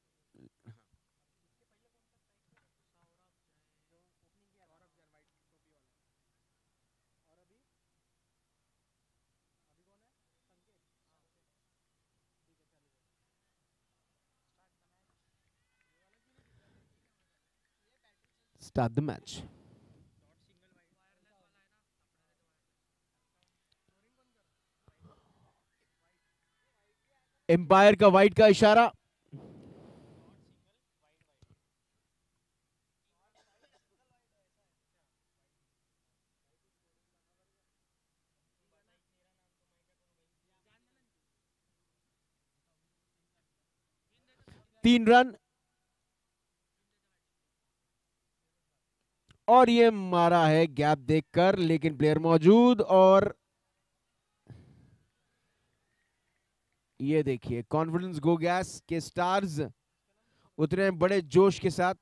Start the match. Umpire का wide का इशारा। तीन run, और ये मारा है गैप देखकर, लेकिन प्लेयर मौजूद। और ये देखिए, कॉन्फिडेंस गो गैस के स्टार्स उतने बड़े जोश के साथ,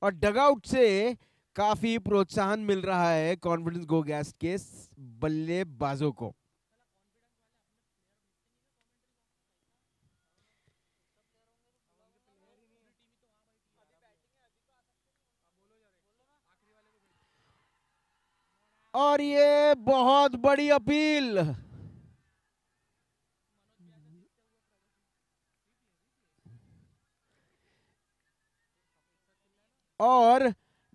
और डगआउट से काफी प्रोत्साहन मिल रहा है कॉन्फिडेंस गो गैस के बल्लेबाजों को। और ये बहुत बड़ी अपील, और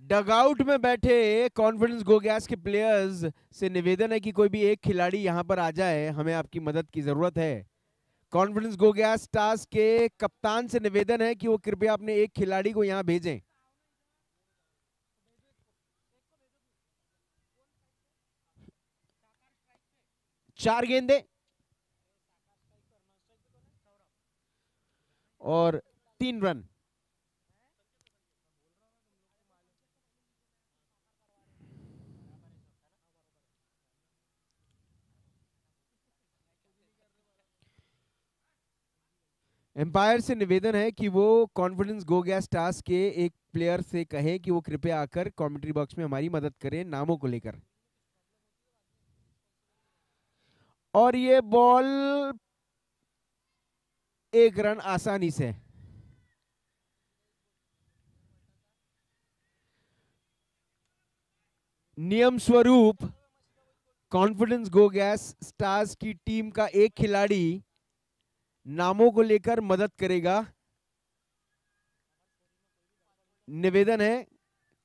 डगआउट में बैठे कॉन्फिडेंस गो गैस के प्लेयर्स से निवेदन है कि कोई भी एक खिलाड़ी यहां पर आ जाए, हमें आपकी मदद की जरूरत है। कॉन्फिडेंस गो गैस स्टार्स के कप्तान से निवेदन है कि वो कृपया अपने एक खिलाड़ी को यहां भेजें। 4 गेंदे और 3 रन। एम्पायर से निवेदन है कि वो कॉन्फिडेंस गो गैस स्टार्स के एक प्लेयर से कहे कि वो कृपया आकर कमेंट्री बॉक्स में हमारी मदद करें नामों को लेकर। और ये बॉल 1 रन आसानी से। नियम स्वरूप कॉन्फिडेंस गो गैस स्टार्स की टीम का एक खिलाड़ी नामों को लेकर मदद करेगा। निवेदन है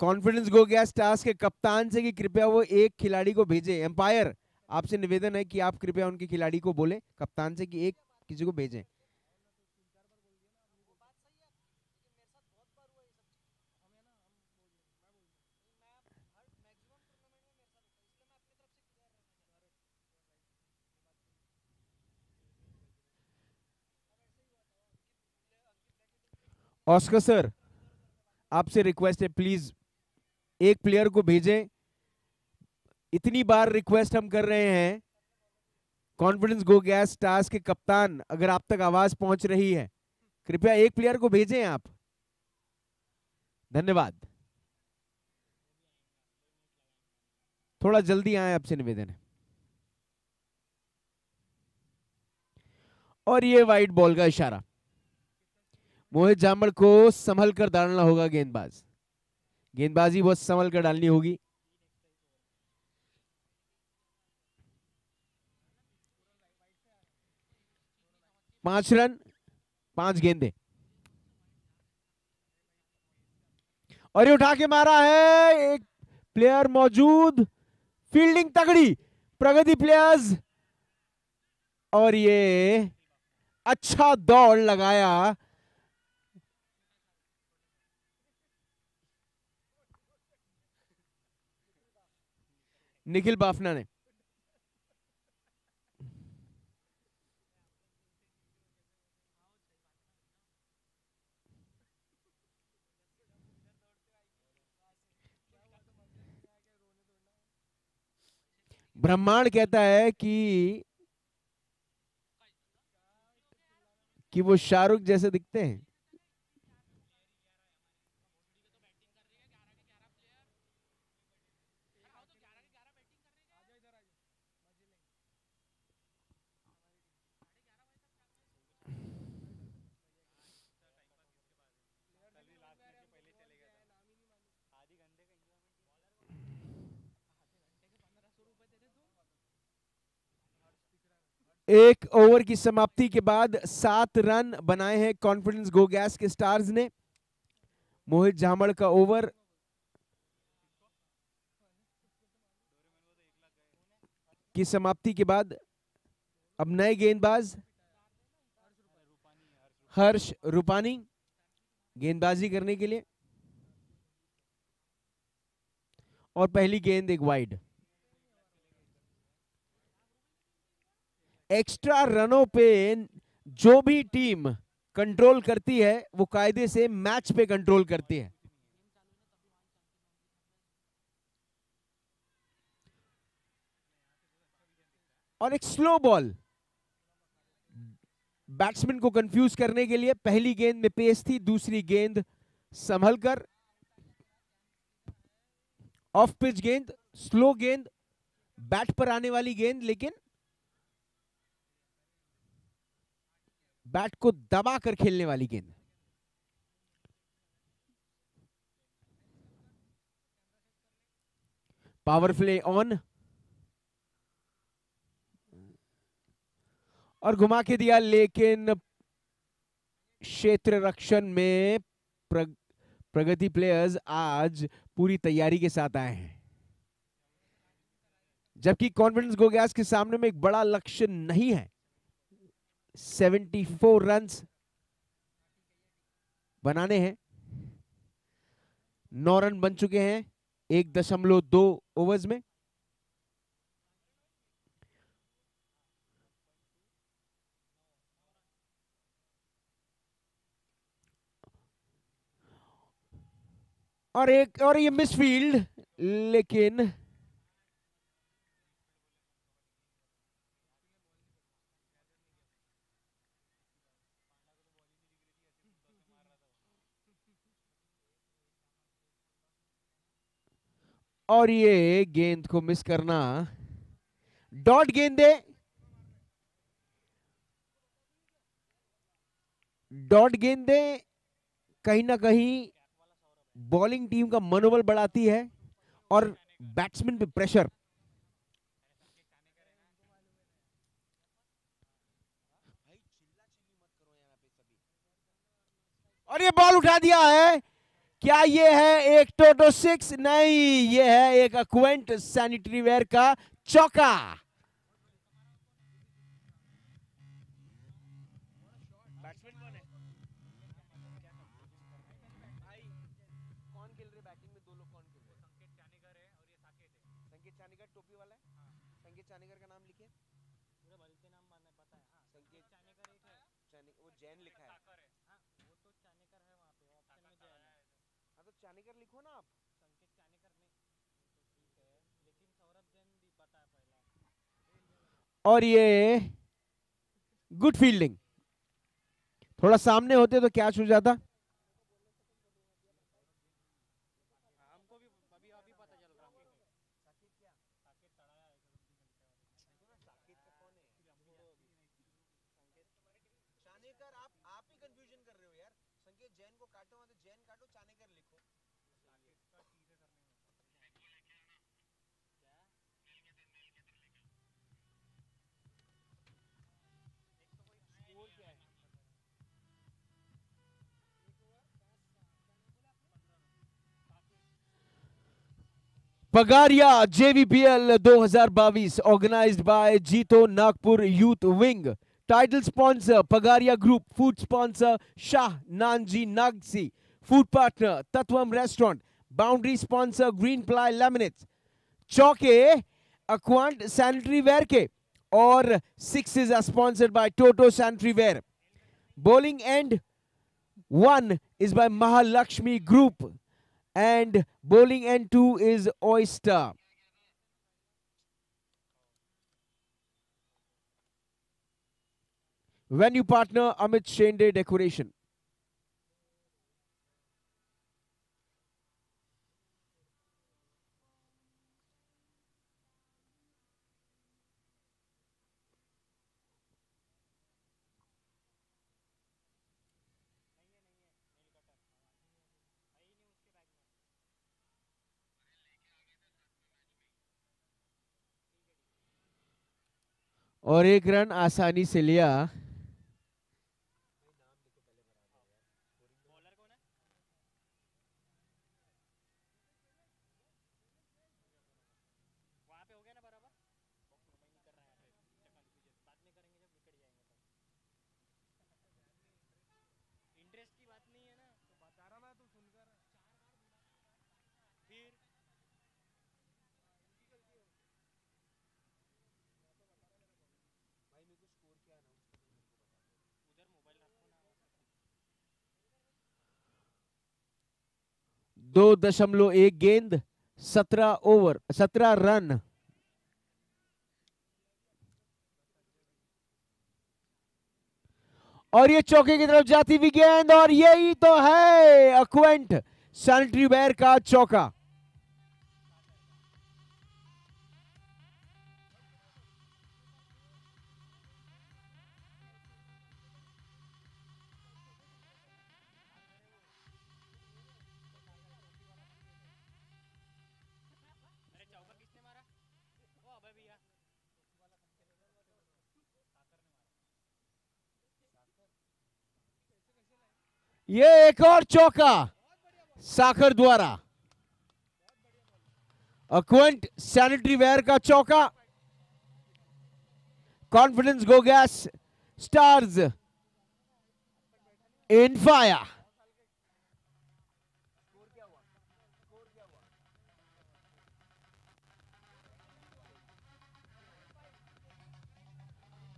कॉन्फिडेंस गो गैस स्टार्स के कप्तान से कि कृपया वो एक खिलाड़ी को भेजे। एम्पायर, आपसे निवेदन है कि आप कृपया उनके खिलाड़ी को बोले कप्तान से कि एक किसी को भेजें। ऑस्कर सर, आपसे रिक्वेस्ट है, प्लीज एक प्लेयर को भेजें। इतनी बार रिक्वेस्ट हम कर रहे हैं। कॉन्फिडेंस गो गैस स्टार्स के कप्तान, अगर आप तक आवाज पहुंच रही है, कृपया एक प्लेयर को भेजें आप। धन्यवाद। थोड़ा जल्दी आए, आपसे निवेदन है। और ये वाइट बॉल का इशारा। मोहित जामड़ को संभल कर डालना होगा गेंदबाज। गेंदबाजी बहुत संभल कर डालनी होगी। 5 रन, 5 गेंदे, और ये उठा के मारा है। एक प्लेयर मौजूद, फील्डिंग तगड़ी, प्रगति प्लेयर्स। और ये अच्छा दौड़ लगाया निखिल बाफना ने। ब्रह्मांड कहता है कि वो शाहरुख जैसे दिखते हैं। एक ओवर की समाप्ति के बाद 7 रन बनाए हैं कॉन्फिडेंस गो गैस के स्टार्स ने। मोहित झामड़ का ओवर की समाप्ति के बाद अब नए गेंदबाज हर्ष रूपानी गेंदबाजी करने के लिए, और पहली गेंद एक वाइड। एक्स्ट्रा रनों पे जो भी टीम कंट्रोल करती है वो कायदे से मैच पे कंट्रोल करती है। और एक स्लो बॉल बैट्समैन को कंफ्यूज करने के लिए, पहली गेंद में पेस थी, दूसरी गेंद संभल कर ऑफ पिच गेंद, स्लो गेंद, बैट पर आने वाली गेंद, लेकिन बैट को दबा कर खेलने वाली गेंद। पावर प्ले ऑन और घुमा के दिया, लेकिन क्षेत्र रक्षण में प्रगति प्लेयर्स आज पूरी तैयारी के साथ आए हैं, जबकि कॉन्फिडेंस गो गैस के सामने में एक बड़ा लक्ष्य नहीं है। 74 रन्स बनाने हैं। 9 रन बन चुके हैं 1.2 ओवर्स में। और ये मिसफील्ड, लेकिन और ये गेंद को मिस करना, डॉट गेंदे, डॉट गेंदे कहीं ना कहीं बॉलिंग टीम का मनोबल बढ़ाती है और बैट्समैन पे प्रेशर। और ये बॉल उठा दिया है। क्या ये है एक टोटो 6? नहीं, ये है एक अक्वेंट सैनिटरी वेयर का चौका। लिखो ना आप। और ये गुड फील्डिंग, थोड़ा सामने होते तो कैच हो जाता। आप ही कंफ्यूजन कर रहे हो यार। संकेत जैन को काटो, तो जैन काटो, चानेकर लिखो। पगारिया JVPL 2022 organized by Jito Nagpur Youth Wing. Title sponsor Pagaria Group. Food sponsor Shah Nanji Nagsi. Food partner Tatwam Restaurant. Boundary sponsor Green Ply Laminates. चौके अक्वांट सैनिटरी वेयर के और sixes are sponsored by Toto Sanitary Wear. Bowling end 1 is by Mahalakshmi Group and bowling end 2 is Oyster. Venue partner Amit Shende Decoration. और एक run आसानी से लिया। दो 2.1 गेंद 17 ओवर 17 रन। और ये चौके की तरफ जाती हुई गेंद और यही तो है अक्वेंट सैनिटरीवेयर का चौका। ये एक और चौका साखर द्वारा। अक्वेंट सैनिटरीवेयर का चौका। Confidence go gas stars in fire.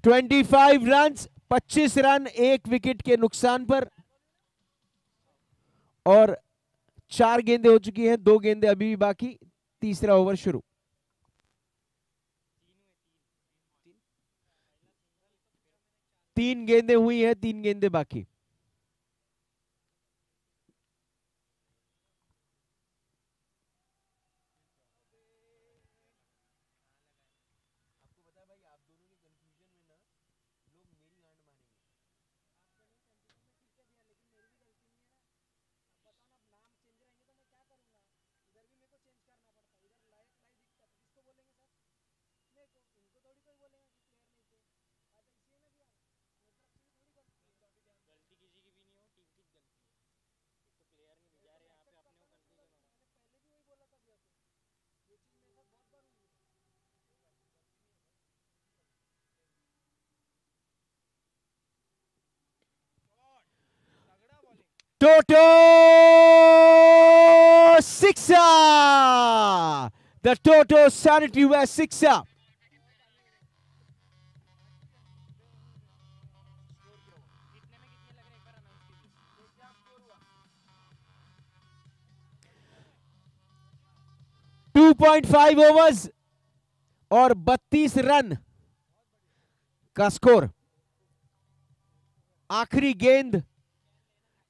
Twenty 25 run 25 run एक विकेट के नुकसान पर। और 4 गेंदें हो चुकी हैं, 2 गेंदें अभी भी बाकी। तीसरा ओवर शुरू। तीन गेंदें हुई हैं, 3 गेंदें बाकी। Toto sixer! The Toto Sanitaryware sixer. Two 2.5 overs और 32 रन का स्कोर। आखिरी गेंद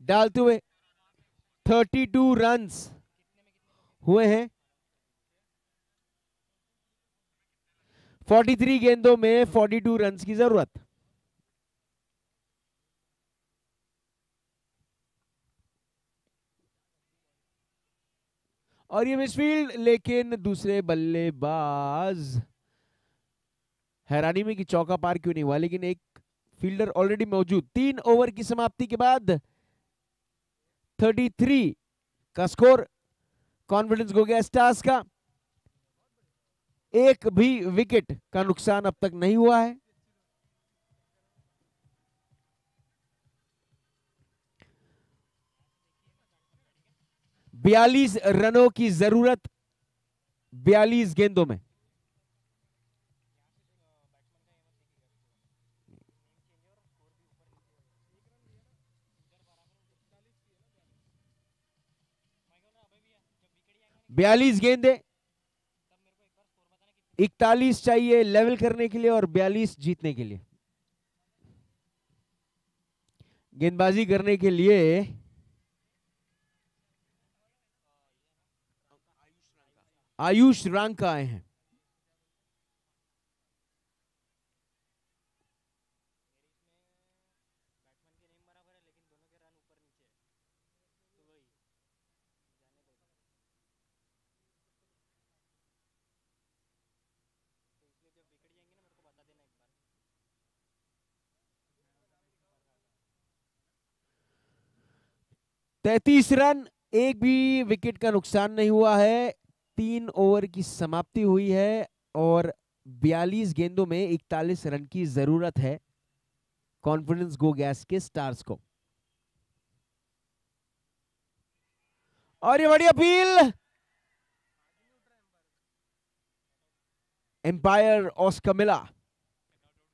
डालते हुए 32 रन्स हुए हैं। 43 गेंदों में 42 रन्स की जरूरत। और ये मिसफील्ड, लेकिन दूसरे बल्लेबाज हैरानी में कि चौका पार क्यों नहीं हुआ, लेकिन एक फील्डर ऑलरेडी मौजूद। 3 ओवर की समाप्ति के बाद 33 का स्कोर कॉन्फिडेंस हो गया स्टार्स का। एक भी विकेट का नुकसान अब तक नहीं हुआ है। बयालीस रनों की जरूरत 42 गेंदों में। बयालीस गेंदे, 41 चाहिए लेवल करने के लिए और 42 जीतने के लिए। गेंदबाजी करने के लिए आयुष रांका आए हैं। तैतीस रन, एक भी विकेट का नुकसान नहीं हुआ है। 3 ओवर की समाप्ति हुई है और 42 गेंदों में 41 रन की जरूरत है कॉन्फिडेंस गो गैस के स्टार्स को। और ये बड़ी अपील, एम्पायर ऑस्कर मिला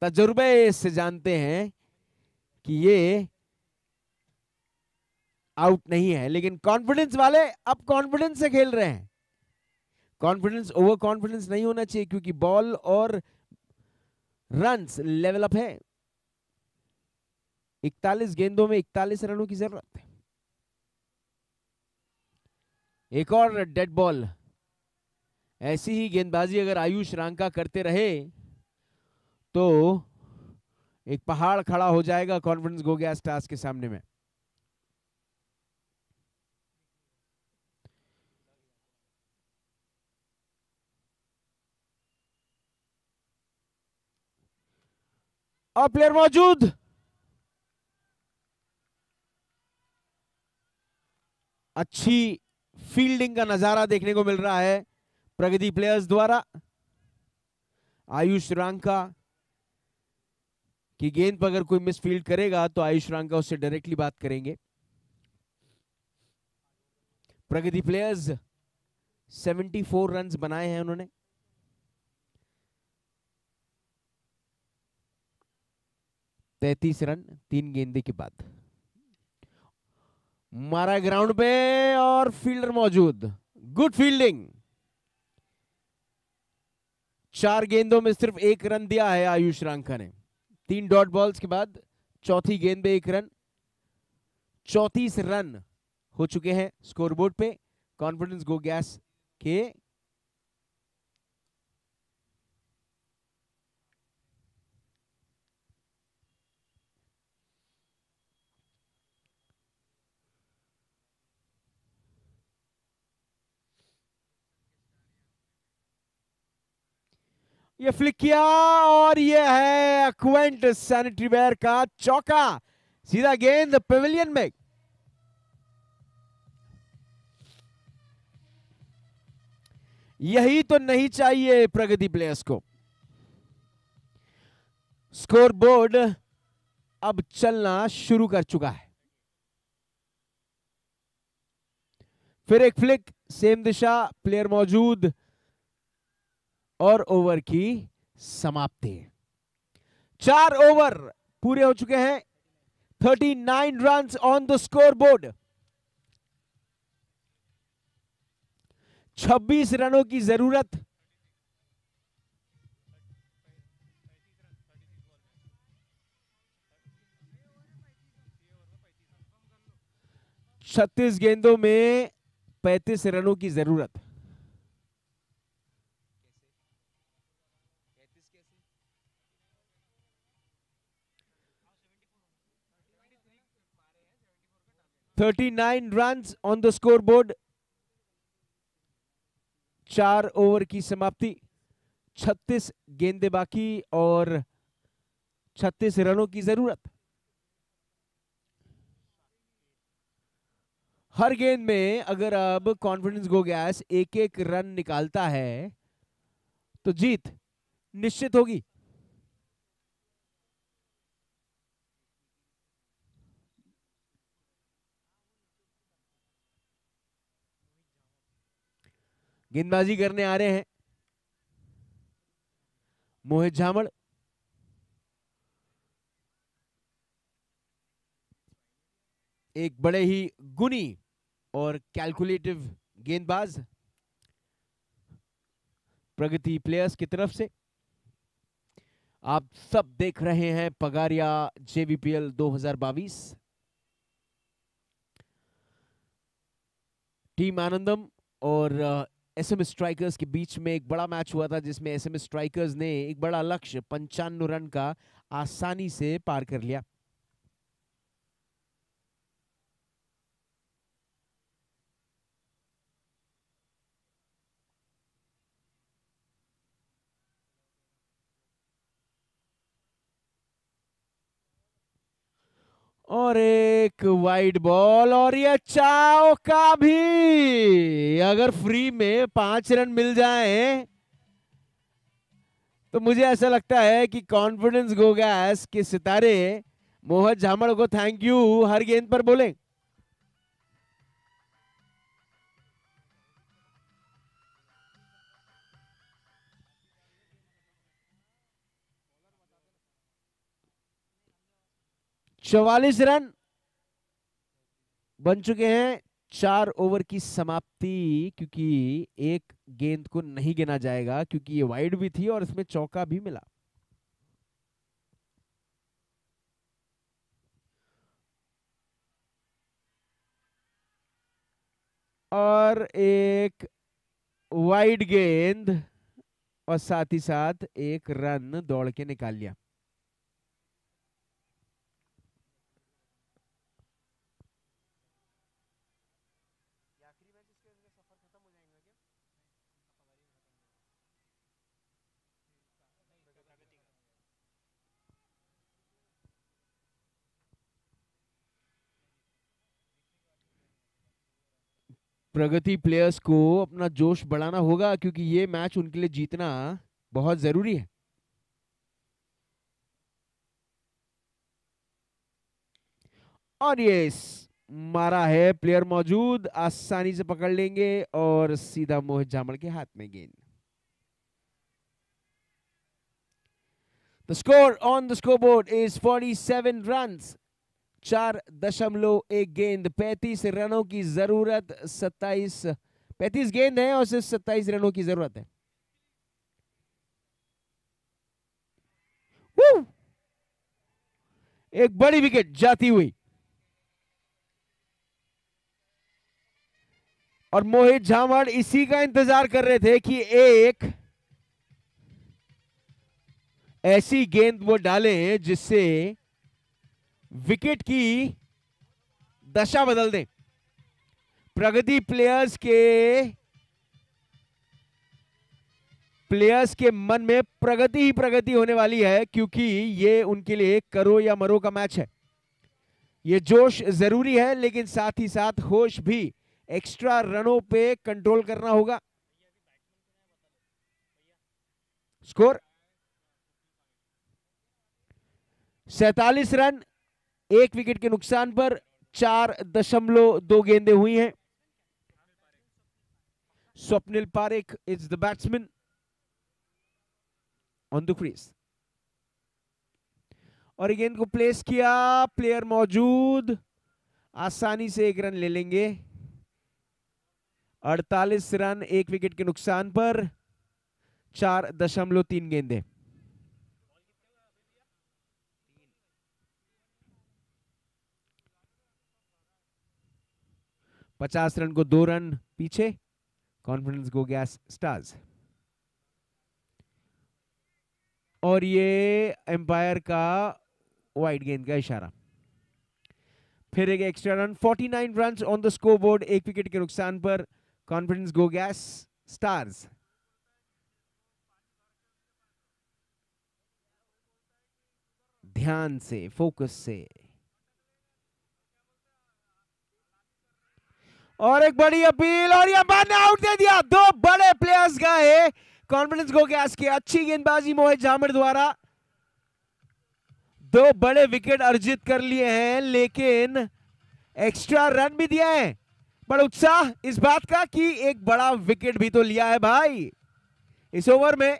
तजुर्बे से जानते हैं कि ये आउट नहीं है, लेकिन कॉन्फिडेंस वाले अब कॉन्फिडेंस से खेल रहे हैं। कॉन्फिडेंस ओवर कॉन्फिडेंस नहीं होना चाहिए क्योंकि बॉल और रन्स लेवल अप है। 41 गेंदों में 41 रनों की जरूरत है। एक और डेड बॉल। ऐसी ही गेंदबाजी अगर आयुष रांका करते रहे तो एक पहाड़ खड़ा हो जाएगा कॉन्फिडेंस गो गया स्टार्स के सामने में। और प्लेयर मौजूद, अच्छी फील्डिंग का नजारा देखने को मिल रहा है प्रगति प्लेयर्स द्वारा। आयुष रांका की गेंद पर अगर कोई मिसफील्ड करेगा तो आयुष रांका उससे डायरेक्टली बात करेंगे। प्रगति प्लेयर्स 74 रन्स बनाए हैं उन्होंने। तैतीस रन 3 गेंदे के बाद मारा ग्राउंड पे और फील्डर मौजूद। Good fielding. 4 गेंदों में सिर्फ 1 रन दिया है आयुष रांका ने। 3 डॉट बॉल्स के बाद चौथी गेंद पे 1 रन। 34 रन हो चुके हैं स्कोरबोर्ड पे कॉन्फिडेंस गो गैस के। ये फ्लिक किया और ये है क्वेंट सैनिटरीवेयर का चौका। सीधा गेंद पेविलियन में। यही तो नहीं चाहिए प्रगति प्लेयर्स को। स्कोर बोर्ड अब चलना शुरू कर चुका है। फिर एक फ्लिक, सेम दिशा, प्लेयर मौजूद और ओवर की समाप्ति। 4 ओवर पूरे हो चुके हैं। 39 runs on the score board. 26 रनों की जरूरत। छत्तीस गेंदों में 35 रनों की जरूरत। $39 runs on the scoreboard. 4 over की समाप्ति। 36 गेंदे बाकी और 36 रनों की जरूरत। हर गेंद में अगर अब कॉन्फिडेंस गो गैस एक एक रन निकालता है तो जीत निश्चित होगी। गेंदबाजी करने आ रहे हैं मोहित झामड़। एक बड़े ही गुणी और कैलकुलेटिव गेंदबाज प्रगति प्लेयर्स की तरफ से। आप सब देख रहे हैं पगारिया जेवीपीएल 2022। टीम आनंदम और एसएम स्ट्राइकर्स के बीच में एक बड़ा मैच हुआ था, जिसमें एसएम स्ट्राइकर्स ने एक बड़ा लक्ष्य 95 रन का आसानी से पार कर लिया। और एक वाइड बॉल, और ये चौका भी। अगर फ्री में 5 रन मिल जाए तो मुझे ऐसा लगता है कि कॉन्फिडेंस गो गैस के सितारे मोहित झामड़ को थैंक यू हर गेंद पर बोले। चौवालीस रन बन चुके हैं, 4 ओवर की समाप्ति, क्योंकि एक गेंद को नहीं गिना जाएगा क्योंकि ये वाइड भी थी और इसमें चौका भी मिला। और एक वाइड गेंद और साथ ही साथ एक रन दौड़ के निकाल लिया। प्रगति प्लेयर्स को अपना जोश बढ़ाना होगा क्योंकि ये मैच उनके लिए जीतना बहुत जरूरी है। और ये मारा है, प्लेयर मौजूद, आसानी से पकड़ लेंगे और सीधा मोहित झामड़ के हाथ में गेंद। The score on the scoreboard is 47 runs, 4.1 गेंद, 35 रनों की जरूरत, 35 गेंद है और सिर्फ 27 रनों की जरूरत है। एक बड़ी विकेट जाती हुई और मोहित झामड़ इसी का इंतजार कर रहे थे कि एक ऐसी गेंद वो डालें जिससे विकेट की दशा बदल दें। प्रगति प्लेयर्स के मन में प्रगति ही प्रगति होने वाली है, क्योंकि ये उनके लिए करो या मरो का मैच है। ये जोश जरूरी है लेकिन साथ ही साथ होश भी। एक्स्ट्रा रनों पे कंट्रोल करना होगा। स्कोर 47 रन, 1 विकेट के नुकसान पर, 4.2 गेंदें हुई हैं। Swapnil Parekh is the batsman on the crease. और गेंद को प्लेस किया, प्लेयर मौजूद, आसानी से 1 रन ले लेंगे। 48 रन 1 विकेट के नुकसान पर, 4.3 गेंदें। पचास रन को 2 रन पीछे, कॉन्फिडेंस गो गैस स्टार्स। और ये एम्पायर का वाइड गेंद का इशारा। फिर एक extra run, 49 run on the score board, 1 wicket के नुकसान पर, कॉन्फिडेंस गो गैस स्टार्स। ध्यान से, फोकस से। और एक बड़ी अपील, और ये बन आउट दे दिया। 2 बड़े प्लेयर्स गए कॉन्फिडेंस गो गैस के। अच्छी गेंदबाजी मोहित झामड़ द्वारा, 2 बड़े विकेट अर्जित कर लिए हैं लेकिन एक्स्ट्रा रन भी दिया है। बड़ा उत्साह इस बात का कि एक बड़ा विकेट भी तो लिया है भाई। इस ओवर में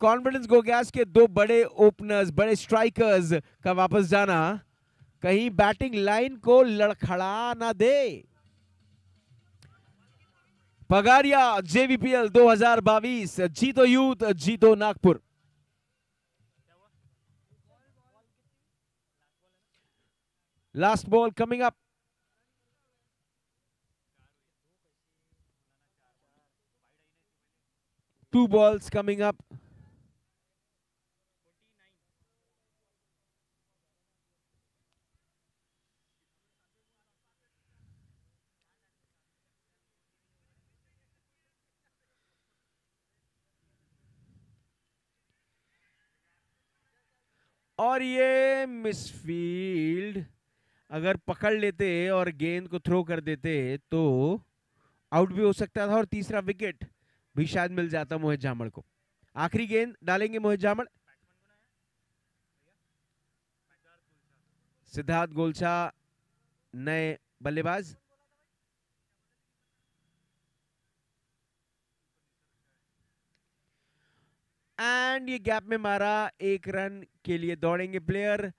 कॉन्फिडेंस गो गैस के 2 बड़े ओपनर्स, बड़े स्ट्राइकर्स का वापस जाना कहीं बैटिंग लाइन को लड़खड़ा ना दे। पगारिया जेवीपीएल 2022, जीतो youth, JITO Nagpur. Last ball coming up. 2 balls coming up. और ये मिसफील्ड, अगर पकड़ लेते और गेंद को थ्रो कर देते तो आउट भी हो सकता था और तीसरा विकेट भी शायद मिल जाता मोहित जामड़ को। आखिरी गेंद डालेंगे मोहित जामड़। सिद्धार्थ गोलछा नए बल्लेबाज। एंड ये गैप में मारा, 1 रन के लिए दौड़ेंगे प्लेयर।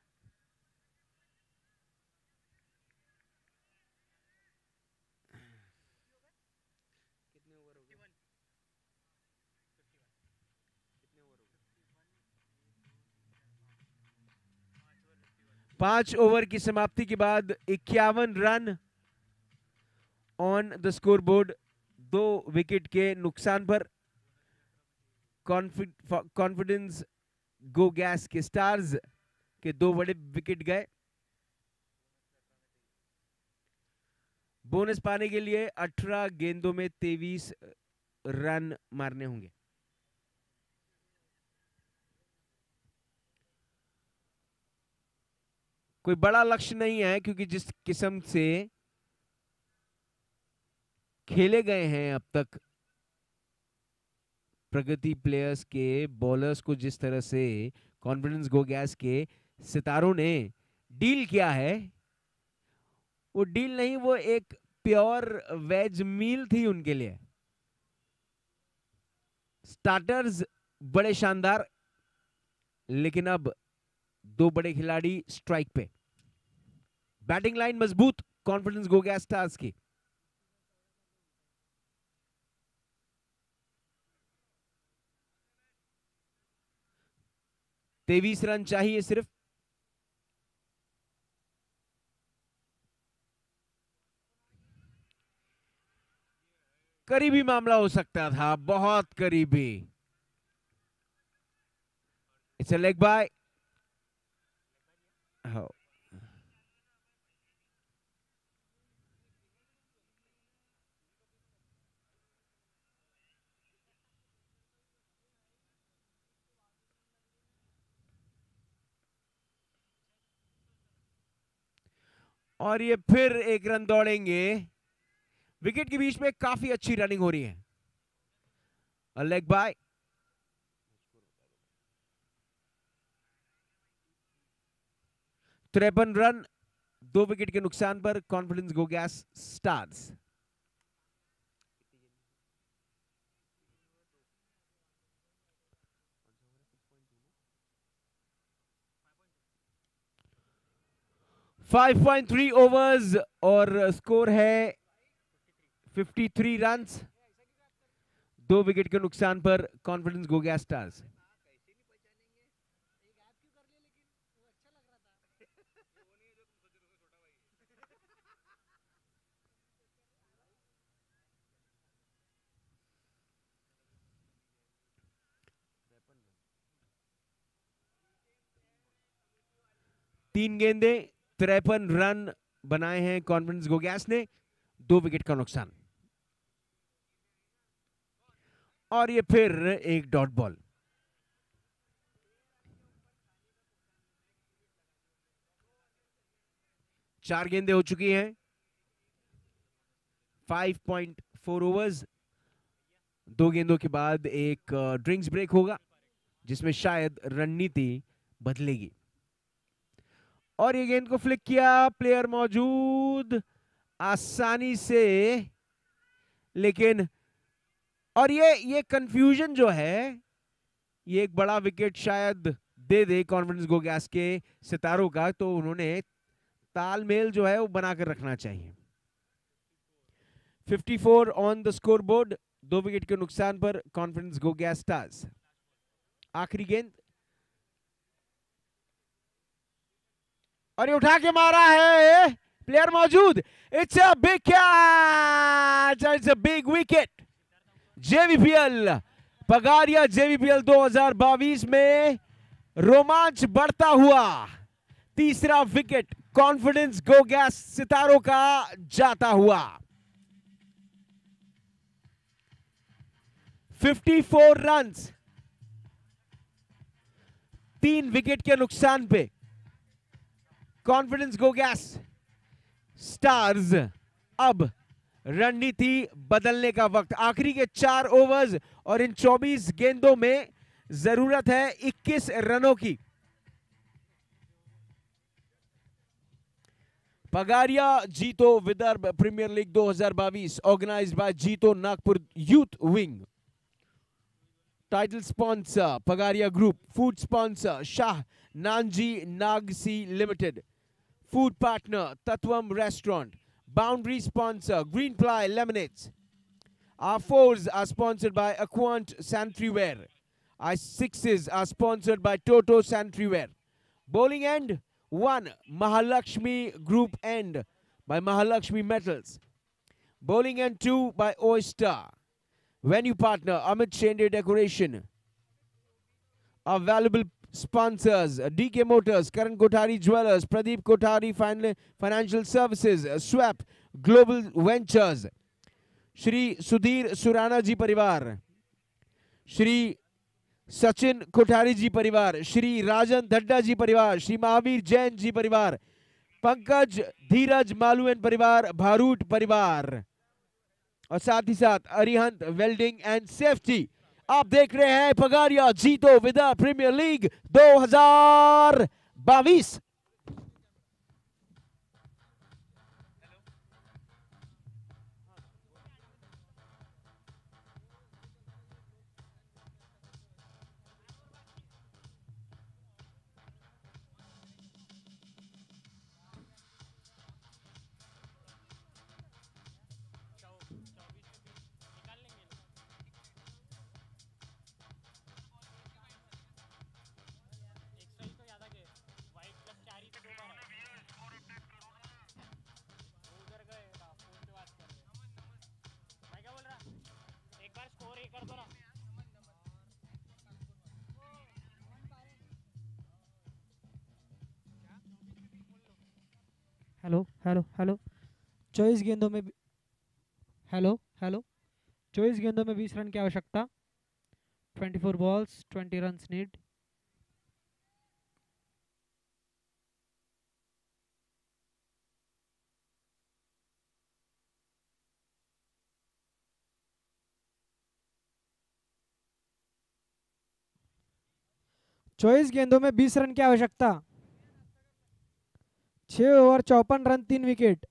पांच ओवर की समाप्ति के बाद 51 run on the score board, 2 wicket के नुकसान पर कॉन्फिडेंस गो गैस के स्टार्स के 2 बड़े विकेट गए। बोनस पाने के लिए 18 गेंदों में 23 रन मारने होंगे। कोई बड़ा लक्ष्य नहीं है क्योंकि जिस किस्म से खेले गए हैं अब तक प्रगति प्लेयर्स के बॉलर्स को, जिस तरह से कॉन्फिडेंस गो गैस के सितारों ने डील किया है, वो डील नहीं, वो एक प्योर वेज मील थी उनके लिए। स्टार्टर्स बड़े शानदार, लेकिन अब 2 बड़े खिलाड़ी स्ट्राइक पे। बैटिंग लाइन मजबूत कॉन्फिडेंस गो गैस स्टार्स की। तेईस रन चाहिए सिर्फ। करीबी मामला हो सकता था, बहुत करीबी। It's a leg bye. और ये फिर 1 रन दौड़ेंगे। विकेट के बीच में काफी अच्छी रनिंग हो रही है। A leg bye. तिरपन रन, 2 विकेट के नुकसान पर confidence go gas stars. Five 5.3 overs और स्कोर है 53 रन्स, 2 विकेट के नुकसान पर कॉन्फिडेंस गो गैस स्टार्स। तीन गेंदे 53 रन बनाए हैं कॉन्फिडेंस गो गैस ने, 2 विकेट का नुकसान। और ये फिर एक डॉट बॉल। चार गेंदें हो चुकी हैं। 5.4 ओवर्स। 2 गेंदों के बाद एक ड्रिंक्स ब्रेक होगा जिसमें शायद रणनीति बदलेगी। और ये गेंद को फ्लिक किया, प्लेयर मौजूद आसानी से, लेकिन और ये कंफ्यूजन जो है, ये एक बड़ा विकेट शायद दे दे कॉन्फिडेंस गो गैस के सितारों का, तो उन्होंने तालमेल जो है वो बनाकर रखना चाहिए। 54 on the score board, 2 wicket के नुकसान पर कॉन्फिडेंस गो गैस स्टार्स। आखिरी गेंद और ये उठा के मारा है, प्लेयर मौजूद। It's a big catch, it's a big wicket. JVPL Pagariya JVPL 2022 में रोमांच बढ़ता हुआ। तीसरा विकेट कॉन्फिडेंस गो गैस सितारों का जाता हुआ। 54 रन्स 3 विकेट के नुकसान पे कॉन्फिडेंस गो गैस स्टार्स। अब रणनीति बदलने का वक्त। आखिरी के 4 ओवर्स और इन 24 गेंदों में जरूरत है 21 रनों की। पगारिया जीतो Vidarbha premier league 2022 organised by JITO Nagpur youth wing. Title sponsor Pagariya group. Food sponsor Shah Nanji Nagsi limited. Food partner Tattvam restaurant. Boundary sponsor Greenply Lemonades. Our fours are sponsored by Aquant Sanitaryware. Our sixes are sponsored by Toto Sanitaryware. Bowling end 1 Mahalakshmi Group End by Mahalakshmi Metals. Bowling end 2 by Oyster. Venue partner Amit Shende Decoration. Our valuable sponsors DK Motors, Karan Kothari Jewelers, Pradeep Kothari Financial Services, Swap Global Ventures, Shri Sudhir Surana ji परिवार, श्री सचिन कोठारी जी परिवार, श्री राजन धड्डा जी परिवार, श्री महावीर जैन जी परिवार, पंकज धीरज मालुएन परिवार, भारूट परिवार और साथ ही साथ Arihant welding and safety. आप देख रहे हैं पगारिया जीतो Vidarbha premier league 2022। Hello hello hello 24 गेंदों में हेलो हेलो 24 गेंदों में 20 रन की आवश्यकता। 24 बॉल्स 20 रन नीड। चौबीस गेंदों में 20 रन की आवश्यकता। 6 ओवर 54 रन 3 विकेट।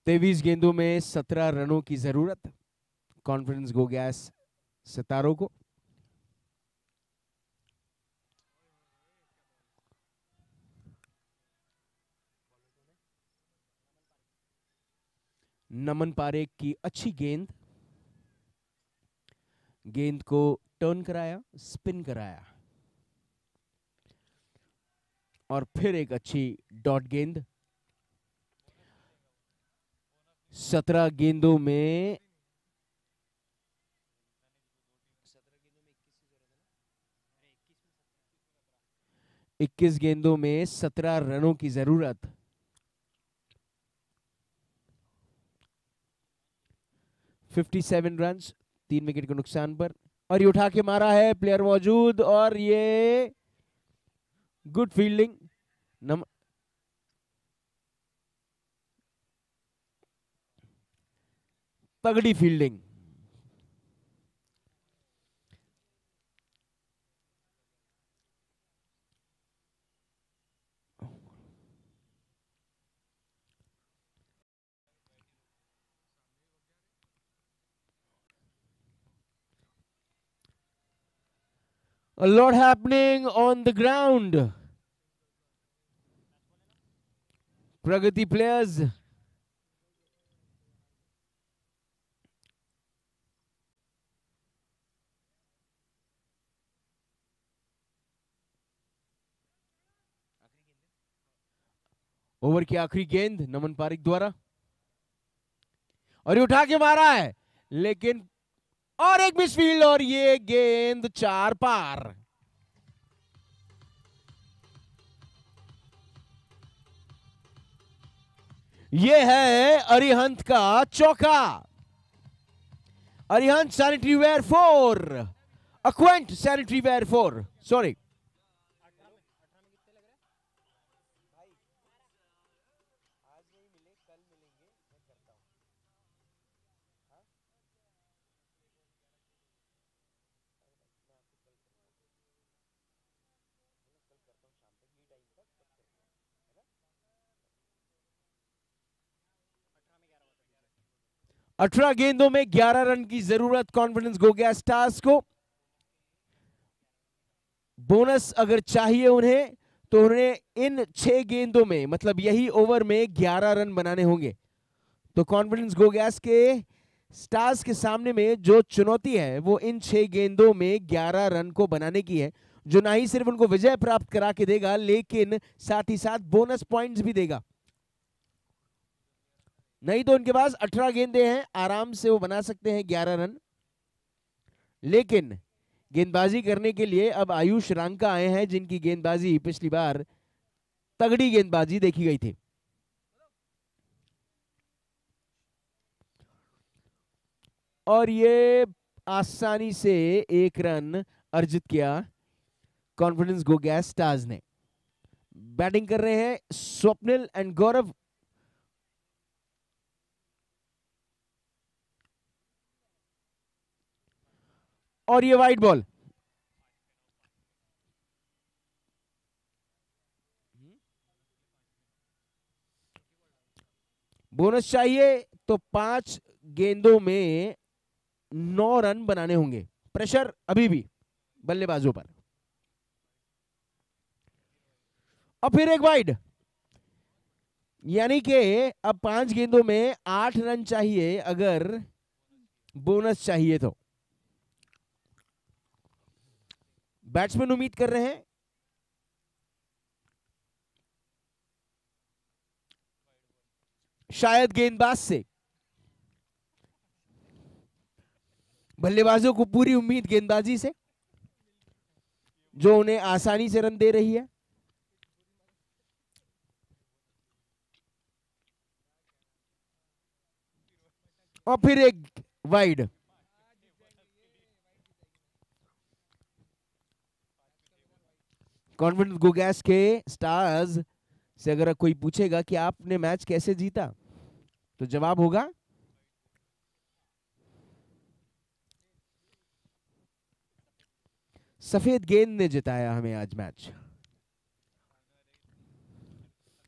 तेईस गेंदों में 17 रनों की जरूरत कॉन्फिडेंस गो गैस सितारों को। नमन पारेख की अच्छी गेंद। गेंद को टर्न कराया, स्पिन कराया और फिर एक अच्छी डॉट गेंद। 17 गेंदों में 21 गेंदों में 17 रनों की जरूरत। $57 रन 3 विकेट के नुकसान पर। और ये उठा के मारा है, प्लेयर मौजूद, और ये गुड फील्डिंग। तगड़ी fielding. A lot happening on the ground. Pragati players. Over की आखिरी गेंद नमन पारिक द्वारा, और ये उठा के मारा है, लेकिन और एक मिसफील्ड, और ये गेंद 4 पार। ये है अरिहंत का चौका। Arihant sanitary ware 4, Aquant sanitary ware 4, sorry. अठारह गेंदों में 11 रन की जरूरत कॉन्फिडेंस गो गया स्टार्स को। बोनस अगर चाहिए उन्हें तो उन्हें इन 6 गेंदों में, मतलब यही ओवर में 11 रन बनाने होंगे। तो कॉन्फिडेंस गो गैस के स्टार्स के सामने में जो चुनौती है वो इन 6 गेंदों में 11 रन को बनाने की है, जो ना ही सिर्फ उनको विजय प्राप्त करा के देगा, लेकिन साथ ही साथ बोनस पॉइंट्स भी देगा। नहीं तो उनके पास 18 गेंदें हैं, आराम से वो बना सकते हैं 11 रन। लेकिन गेंदबाजी करने के लिए अब आयुष रांका आए हैं, जिनकी गेंदबाजी पिछली बार तगड़ी गेंदबाजी देखी गई थी। और ये आसानी से 1 रन अर्जित किया कॉन्फिडेंस गो गैस स्टार्स ने। बैटिंग कर रहे हैं स्वप्निल एंड गौरव। और ये वाइड बॉल, बोनस चाहिए तो 5 गेंदों में 9 रन बनाने होंगे। प्रेशर अभी भी बल्लेबाजों पर। और फिर एक वाइड, यानी कि अब 5 गेंदों में 8 रन चाहिए अगर बोनस चाहिए तो। बैट्समैन उम्मीद कर रहे हैं, शायद गेंदबाज से। बल्लेबाजों को पूरी उम्मीद गेंदबाजी से, जो उन्हें आसानी से रन दे रही है। और फिर एक वाइड। कॉन्फिडेंस गो गैस के स्टार्स से अगर कोई पूछेगा कि आपने मैच कैसे जीता, तो जवाब होगा सफेद गेंद ने जिताया हमें आज मैच।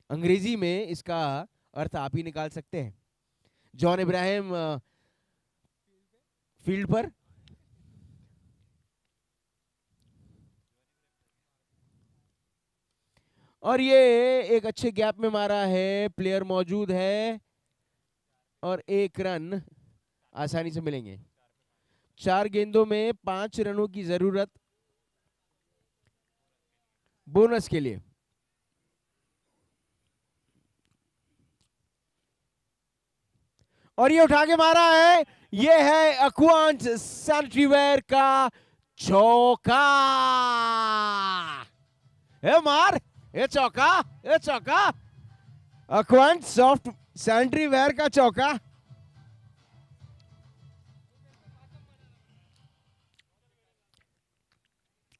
अंग्रेजी में इसका अर्थ आप ही निकाल सकते हैं। जॉन इब्राहिम फील्ड पर, और ये एक अच्छे गैप में मारा है, प्लेयर मौजूद है, और 1 रन आसानी से मिलेंगे। 4 गेंदों में 5 रनों की जरूरत बोनस के लिए। और ये उठा के मारा है, ये है अक्वांट सैनिटरी वेयर का चौका। ए मार, ये चौका, ये चौका, अक्वांट सॉफ्ट सैनिटरी वेयर का चौका।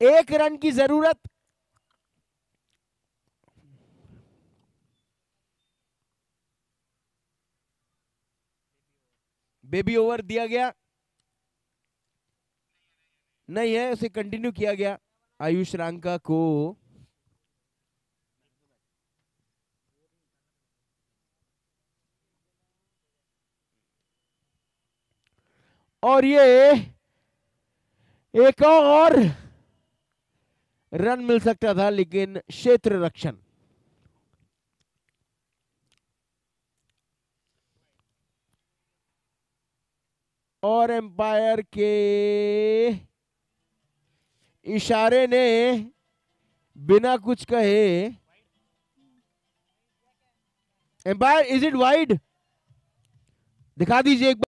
1 रन की जरूरत। बेबी ओवर दिया गया नहीं है, उसे कंटिन्यू किया गया आयुष रांका को। और ये एक और रन मिल सकता था, लेकिन क्षेत्र रक्षण। और एम्पायर के इशारे ने बिना कुछ कहे, एम्पायर इज इट वाइड? दिखा दीजिए एक बार।